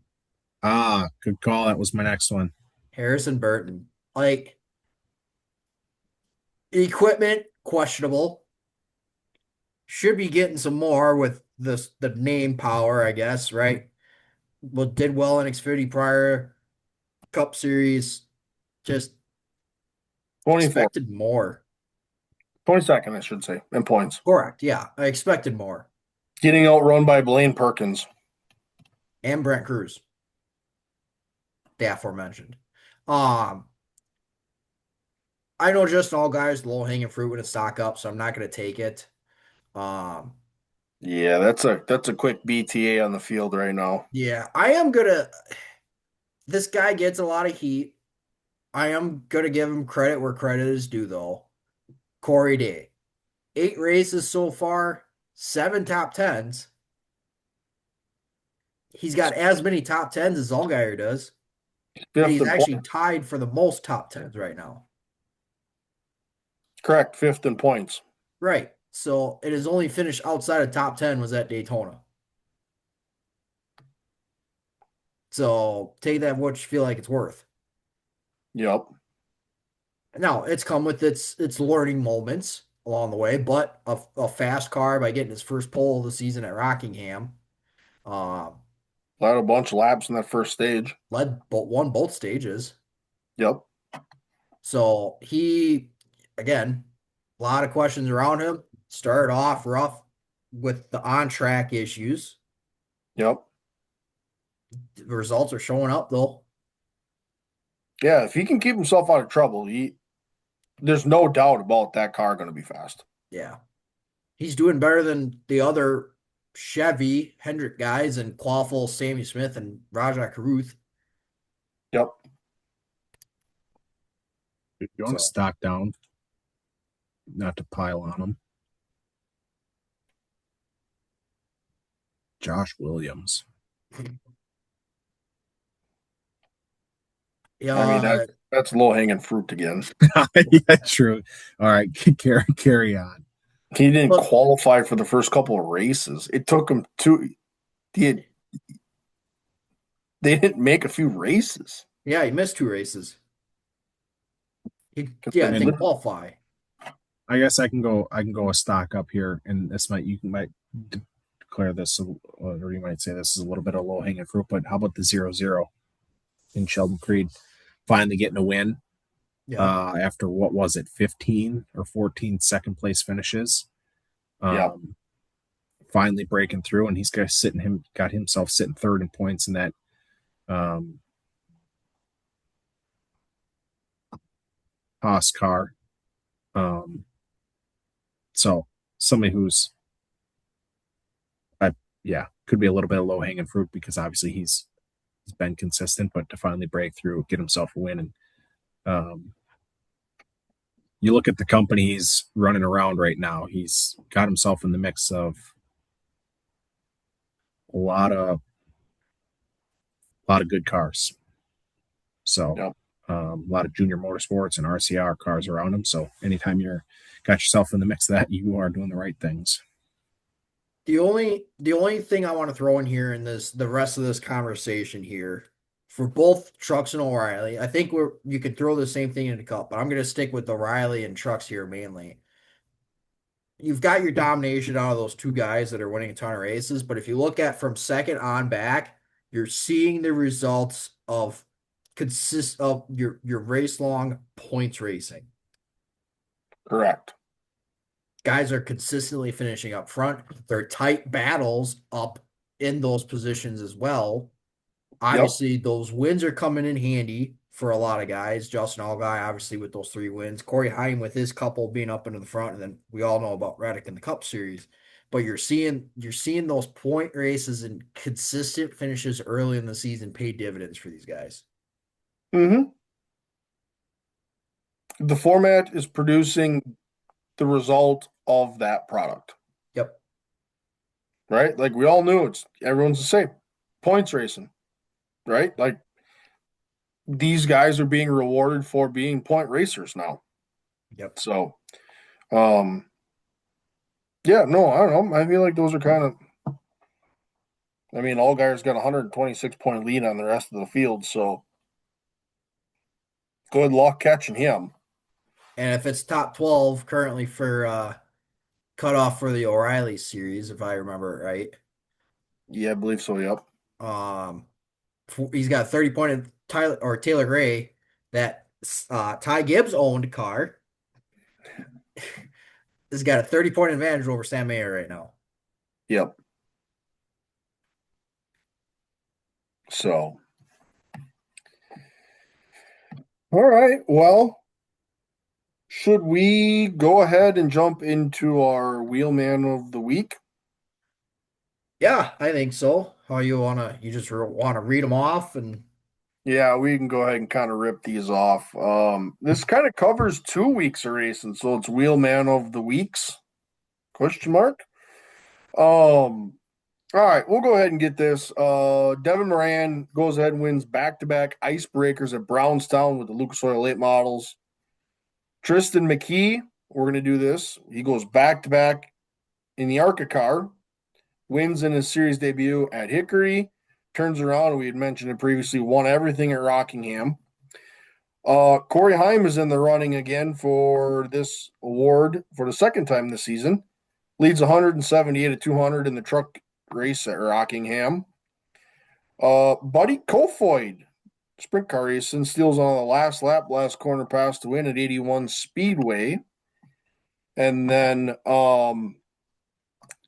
[SPEAKER 1] good call. That was my next one.
[SPEAKER 2] Harrison Burton. Like equipment, questionable. Should be getting some more with the name power, I guess, right? Well, did well in Xfinity prior Cup Series. Just
[SPEAKER 3] 24.
[SPEAKER 2] expected more.
[SPEAKER 3] 22nd, I should say, in points.
[SPEAKER 2] Correct. Yeah, I expected more.
[SPEAKER 3] Getting outrun by Blaine Perkins.
[SPEAKER 2] And Brent Cruz, the aforementioned. Um, I know just all guys low hanging fruit when it's stock up, so I'm not going to take it. Um,
[SPEAKER 3] Yeah, that's a quick BTA on the field right now.
[SPEAKER 2] yeah, I am gonna. This guy gets a lot of heat. I am gonna give him credit where credit is due, though. Corey Day, 8 races so far, 7 top 10s. He's got as many top tens as Allgaier does, and
[SPEAKER 3] Fifth
[SPEAKER 2] he's
[SPEAKER 3] in
[SPEAKER 2] actually
[SPEAKER 3] points.
[SPEAKER 2] tied for the most top tens right now.
[SPEAKER 3] Correct, fifth in points.
[SPEAKER 2] Right. So it is only finished outside of top 10 was at Daytona. So take that what you feel like it's worth.
[SPEAKER 3] Yep.
[SPEAKER 2] Now it's come with its learning moments along the way, but a fast car by getting his first pole of the season at Rockingham, uh,
[SPEAKER 3] Led a bunch of laps in that first stage.
[SPEAKER 2] won both stages.
[SPEAKER 3] Yep.
[SPEAKER 2] So he, again, a lot of questions around him. Started off rough with the on track issues.
[SPEAKER 3] Yep.
[SPEAKER 2] The results are showing up though.
[SPEAKER 3] Yeah, if he can keep himself out of trouble, there's no doubt about that car going to be fast.
[SPEAKER 2] Yeah. He's doing better than the other Chevy Hendrick guys and Quaffle, Sammy Smith, and Rajah Caruth.
[SPEAKER 3] Yep.
[SPEAKER 1] If you want to
[SPEAKER 2] So
[SPEAKER 1] stock down, not to pile on him. Josh Williams.
[SPEAKER 3] I mean,
[SPEAKER 2] Yeah,
[SPEAKER 3] that's low hanging fruit again.
[SPEAKER 1] Yeah, true. All right, carry on.
[SPEAKER 3] He didn't
[SPEAKER 2] but
[SPEAKER 3] qualify for the first couple of races. It took him two. He they didn't make a few races.
[SPEAKER 2] yeah, he missed 2 races. He
[SPEAKER 3] Because I
[SPEAKER 2] yeah,
[SPEAKER 3] mean,
[SPEAKER 2] didn't qualify.
[SPEAKER 1] I guess I can go. I can go a stock up here, and this might declare this, or you might say this is a little bit of low hanging fruit. But how about the 0-0 in Sheldon Creed finally getting a win
[SPEAKER 2] Yeah.
[SPEAKER 1] after what was it, 15 or 14 second place finishes?
[SPEAKER 3] yeah,
[SPEAKER 1] Um, Finally breaking through, and he's got himself sitting third in points in that um, Haas car. Um, so somebody who's yeah, could be a little bit of low hanging fruit because obviously he's been consistent, but to finally break through, get himself a win, and um, you look at the company he's running around right now. He's got himself in the mix of a lot of good cars. So
[SPEAKER 3] yeah.
[SPEAKER 1] a lot of junior motorsports and RCR cars around him. So anytime you're got yourself in the mix of that, you are doing the right things.
[SPEAKER 2] The only thing I want to throw in here in the rest of this conversation here for both Trucks and O'Reilly, I think you could throw the same thing in the cup, but I'm gonna stick with O'Reilly and Trucks here mainly. You've got your domination out of those two guys that are winning a ton of races, but if you look at from second on back, you're seeing the results of your race long points racing.
[SPEAKER 3] Correct.
[SPEAKER 2] Guys are consistently finishing up front. They're tight battles up in those positions as well.
[SPEAKER 3] Yep.
[SPEAKER 2] Obviously, those wins are coming in handy for a lot of guys. Justin Allgaier, obviously, with those 3 wins. Corey Heim with his couple being up into the front, and then we all know about Reddick in the Cup Series. But you're seeing those point races and consistent finishes early in the season pay dividends for these guys.
[SPEAKER 3] hmm The format is producing the result of that product,
[SPEAKER 2] Yep.
[SPEAKER 3] right? Like we all knew everyone's the same. Points racing, right? Like these guys are being rewarded for being point racers now.
[SPEAKER 2] Yep.
[SPEAKER 3] So, um, yeah, no, I don't know. I feel like those are kind of. I mean, Allgaier's got a 126-point lead on the rest of the field, so good luck catching him.
[SPEAKER 2] And if it's top 12 currently for cutoff for the O'Reilly series, if I remember it right.
[SPEAKER 3] Yeah, I believe so. Yep.
[SPEAKER 2] Um, he's got 30 pointed Taylor Gray, that Ty Gibbs owned car. Has got a 30-point advantage over Sam Mayer right now.
[SPEAKER 3] Yep. So, all right. Well, should we go ahead and jump into our Wheelman of the Week?
[SPEAKER 2] Yeah, I think so. How you just wanna read them off and
[SPEAKER 3] Yeah, we can go ahead and kind of rip these off. This kind of covers 2 weeks of racing, so it's Wheelman of the Weeks? Question mark. All right, we'll go ahead and get this. Devin Moran goes ahead and wins back-to-back icebreakers at Brownstown with the Lucas Oil late models. Tristan McKee, we're going to do this. He goes back-to-back in the ARCA car, wins in his series debut at Hickory, turns around, we had mentioned it previously, won everything at Rockingham. Corey Heim is in the running again for this award for the second time this season. Leads 178 to 200 in the truck race at Rockingham. Buddy Kofoid, sprint car racing, steals on the last lap, last corner pass to win at 81 Speedway. And then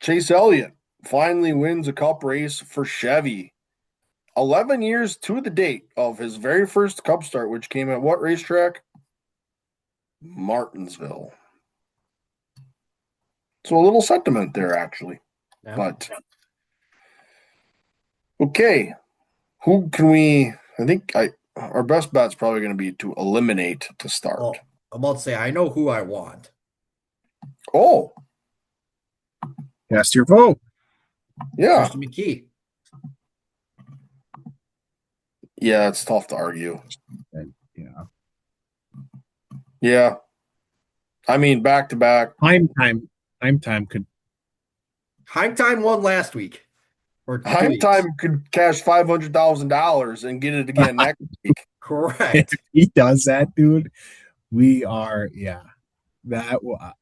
[SPEAKER 3] Chase Elliott finally wins a cup race for Chevy. 11 years to the date of his very first cup start, which came at what racetrack? Martinsville. So a little sentiment there, actually.
[SPEAKER 2] yeah.
[SPEAKER 3] But okay, who can we? I think our best bet's probably going to be to eliminate to start.
[SPEAKER 2] Well, I'm about to say I know who I want.
[SPEAKER 3] Oh,
[SPEAKER 1] Cast your vote.
[SPEAKER 3] yeah.
[SPEAKER 2] Tristan McKee.
[SPEAKER 3] Yeah, it's tough to argue.
[SPEAKER 1] Yeah.
[SPEAKER 3] Yeah. I mean, back to back.
[SPEAKER 1] Time time could
[SPEAKER 2] High time won last week or 2 weeks.
[SPEAKER 3] Time could cash $500,000 and get it again next week.
[SPEAKER 2] Correct.
[SPEAKER 1] if he does that, dude, we are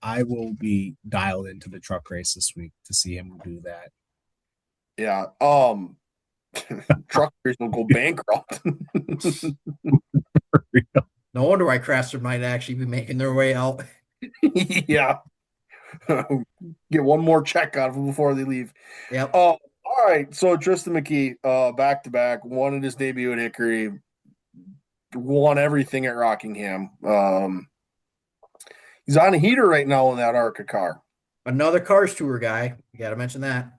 [SPEAKER 1] I will be dialed into the truck race this week to see him do that.
[SPEAKER 3] Yeah. Truckers will go bankrupt.
[SPEAKER 2] No wonder why Craftsman might actually be making their way out.
[SPEAKER 3] Yeah. Get one more check out of them before they leave.
[SPEAKER 2] Yep.
[SPEAKER 3] All right. So Tristan McKee, back to back, won his debut at Hickory, won everything at Rockingham. He's on a heater right now in that ARCA car.
[SPEAKER 2] Another Cars Tour guy. You got to mention that.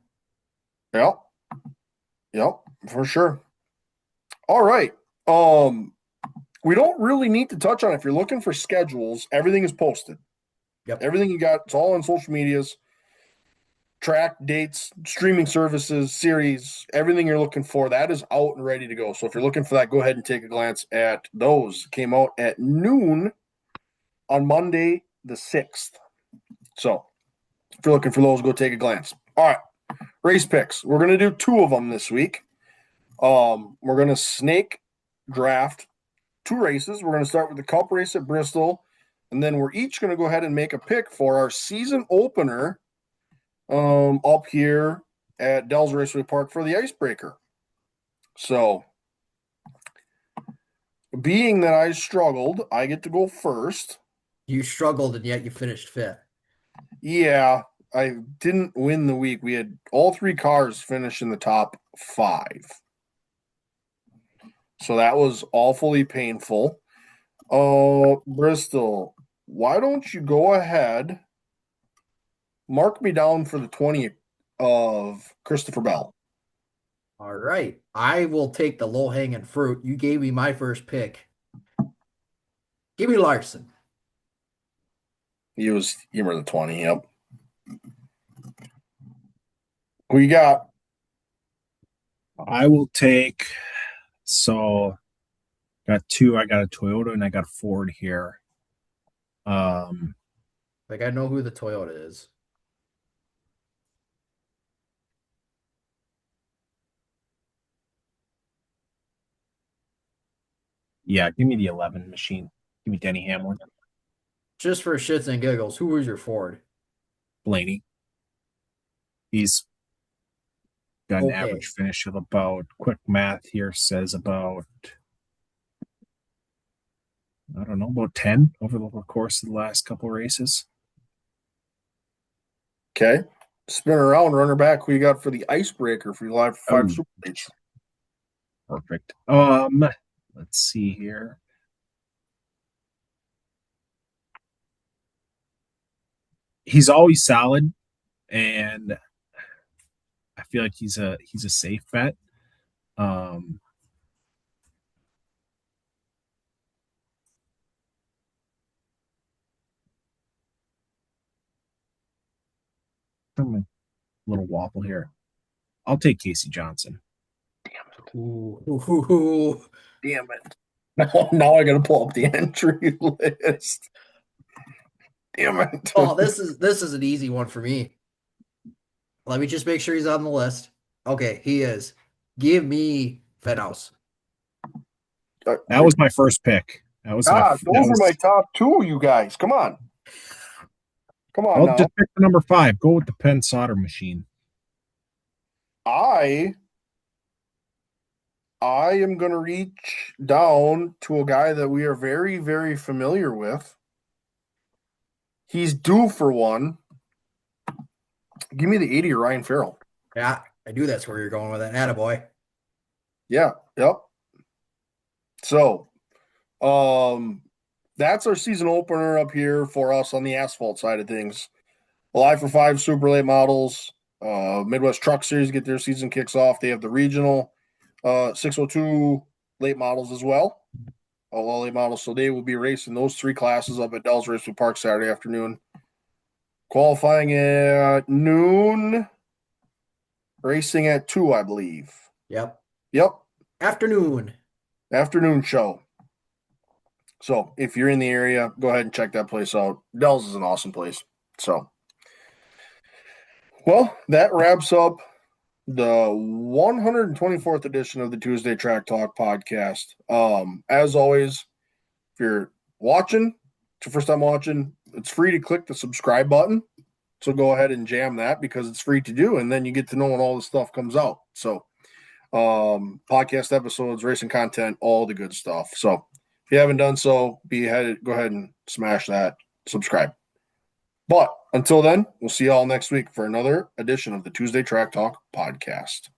[SPEAKER 3] Yep. Yep, for sure. All right. We don't really need to touch on it. If you're looking for schedules, everything is posted.
[SPEAKER 2] Yep.
[SPEAKER 3] Everything you got, it's all on social medias. Track, dates, streaming services, series, everything you're looking for, that is out and ready to go. So if you're looking for that, go ahead and take a glance at those. Came out at noon on Monday the 6th. So if you're looking for those, go take a glance. All right. Race picks. We're going to do 2 of them this week. We're going to snake draft 2 races. We're going to start with the Cup race at Bristol, and then we're each going to go ahead and make a pick for our season opener up here at Dells Raceway Park for the Icebreaker. So, being that I struggled, I get to go first.
[SPEAKER 2] You struggled and yet you finished 5th.
[SPEAKER 3] Yeah, I didn't win the week. We had all 3 cars finish in the top 5. So that was awfully painful. Bristol, why don't you go ahead, mark me down for the 20th of Christopher Bell.
[SPEAKER 2] All right. I will take the low-hanging fruit. You gave me my first pick. Give me Larson.
[SPEAKER 3] You were the 20, yep. Who you got?
[SPEAKER 1] I will take got 2. I got a Toyota and I got a Ford here.
[SPEAKER 2] Like, I know who the Toyota is.
[SPEAKER 1] Yeah, give me the 11 machine. Give me Denny Hamlin.
[SPEAKER 2] Just for shits and giggles, who was your Ford?
[SPEAKER 1] Blaney. He's got an
[SPEAKER 2] Okay.
[SPEAKER 1] average finish of about, quick math here says about, I don't know, about 10 over the course of the last couple races.
[SPEAKER 3] Okay. Spin around, runner back. Who you got for the Icebreaker for your live 5 Super Leagues?
[SPEAKER 1] Perfect. Let's see here. He's always solid, and I feel like he's a safe bet. I'm a little wobble here. I'll take Casey Johnson.
[SPEAKER 2] Ooh.
[SPEAKER 3] Damn it. Now I got to pull up the entry list. Damn it.
[SPEAKER 2] Oh, this is an easy one for me. Let me just make sure he's on the list. Okay, he is. Give me Fenhouse.
[SPEAKER 1] That was my first pick. Those
[SPEAKER 3] are my top 2, you guys. Come on. Come on now.
[SPEAKER 1] Just pick the number 5. Go with the Penn solder machine.
[SPEAKER 3] I am going to reach down to a guy that we are very, very familiar with. He's due for one. Give me the 80 of Ryan Farrell.
[SPEAKER 2] Yeah, I knew that's where you're going with that. Attaboy.
[SPEAKER 3] Yeah, yep. So, that's our season opener up here for us on the asphalt side of things. Live for 5 super late models. Midwest Truck Series get their season kicks off. They have the regional 602 late models as well. All late models. So they will be racing those 3 classes up at Dells Raceway Park Saturday afternoon. Qualifying at noon, racing at 2, I believe.
[SPEAKER 2] Yep.
[SPEAKER 3] Yep,
[SPEAKER 2] Afternoon.
[SPEAKER 3] afternoon show. So if you're in the area, go ahead and check that place out. Dell's is an awesome place. So, well, that wraps up the 124th edition of the Tuesday Track Talk podcast. As always, if you're watching, it's your first time watching, it's free to click the subscribe button. So go ahead and jam that because it's free to do, and then you get to know when all the stuff comes out. So, podcast episodes, racing content, all the good stuff. So if you haven't done so, go ahead and smash that subscribe. But until then, we'll see you all next week for another edition of the Tuesday Track Talk podcast.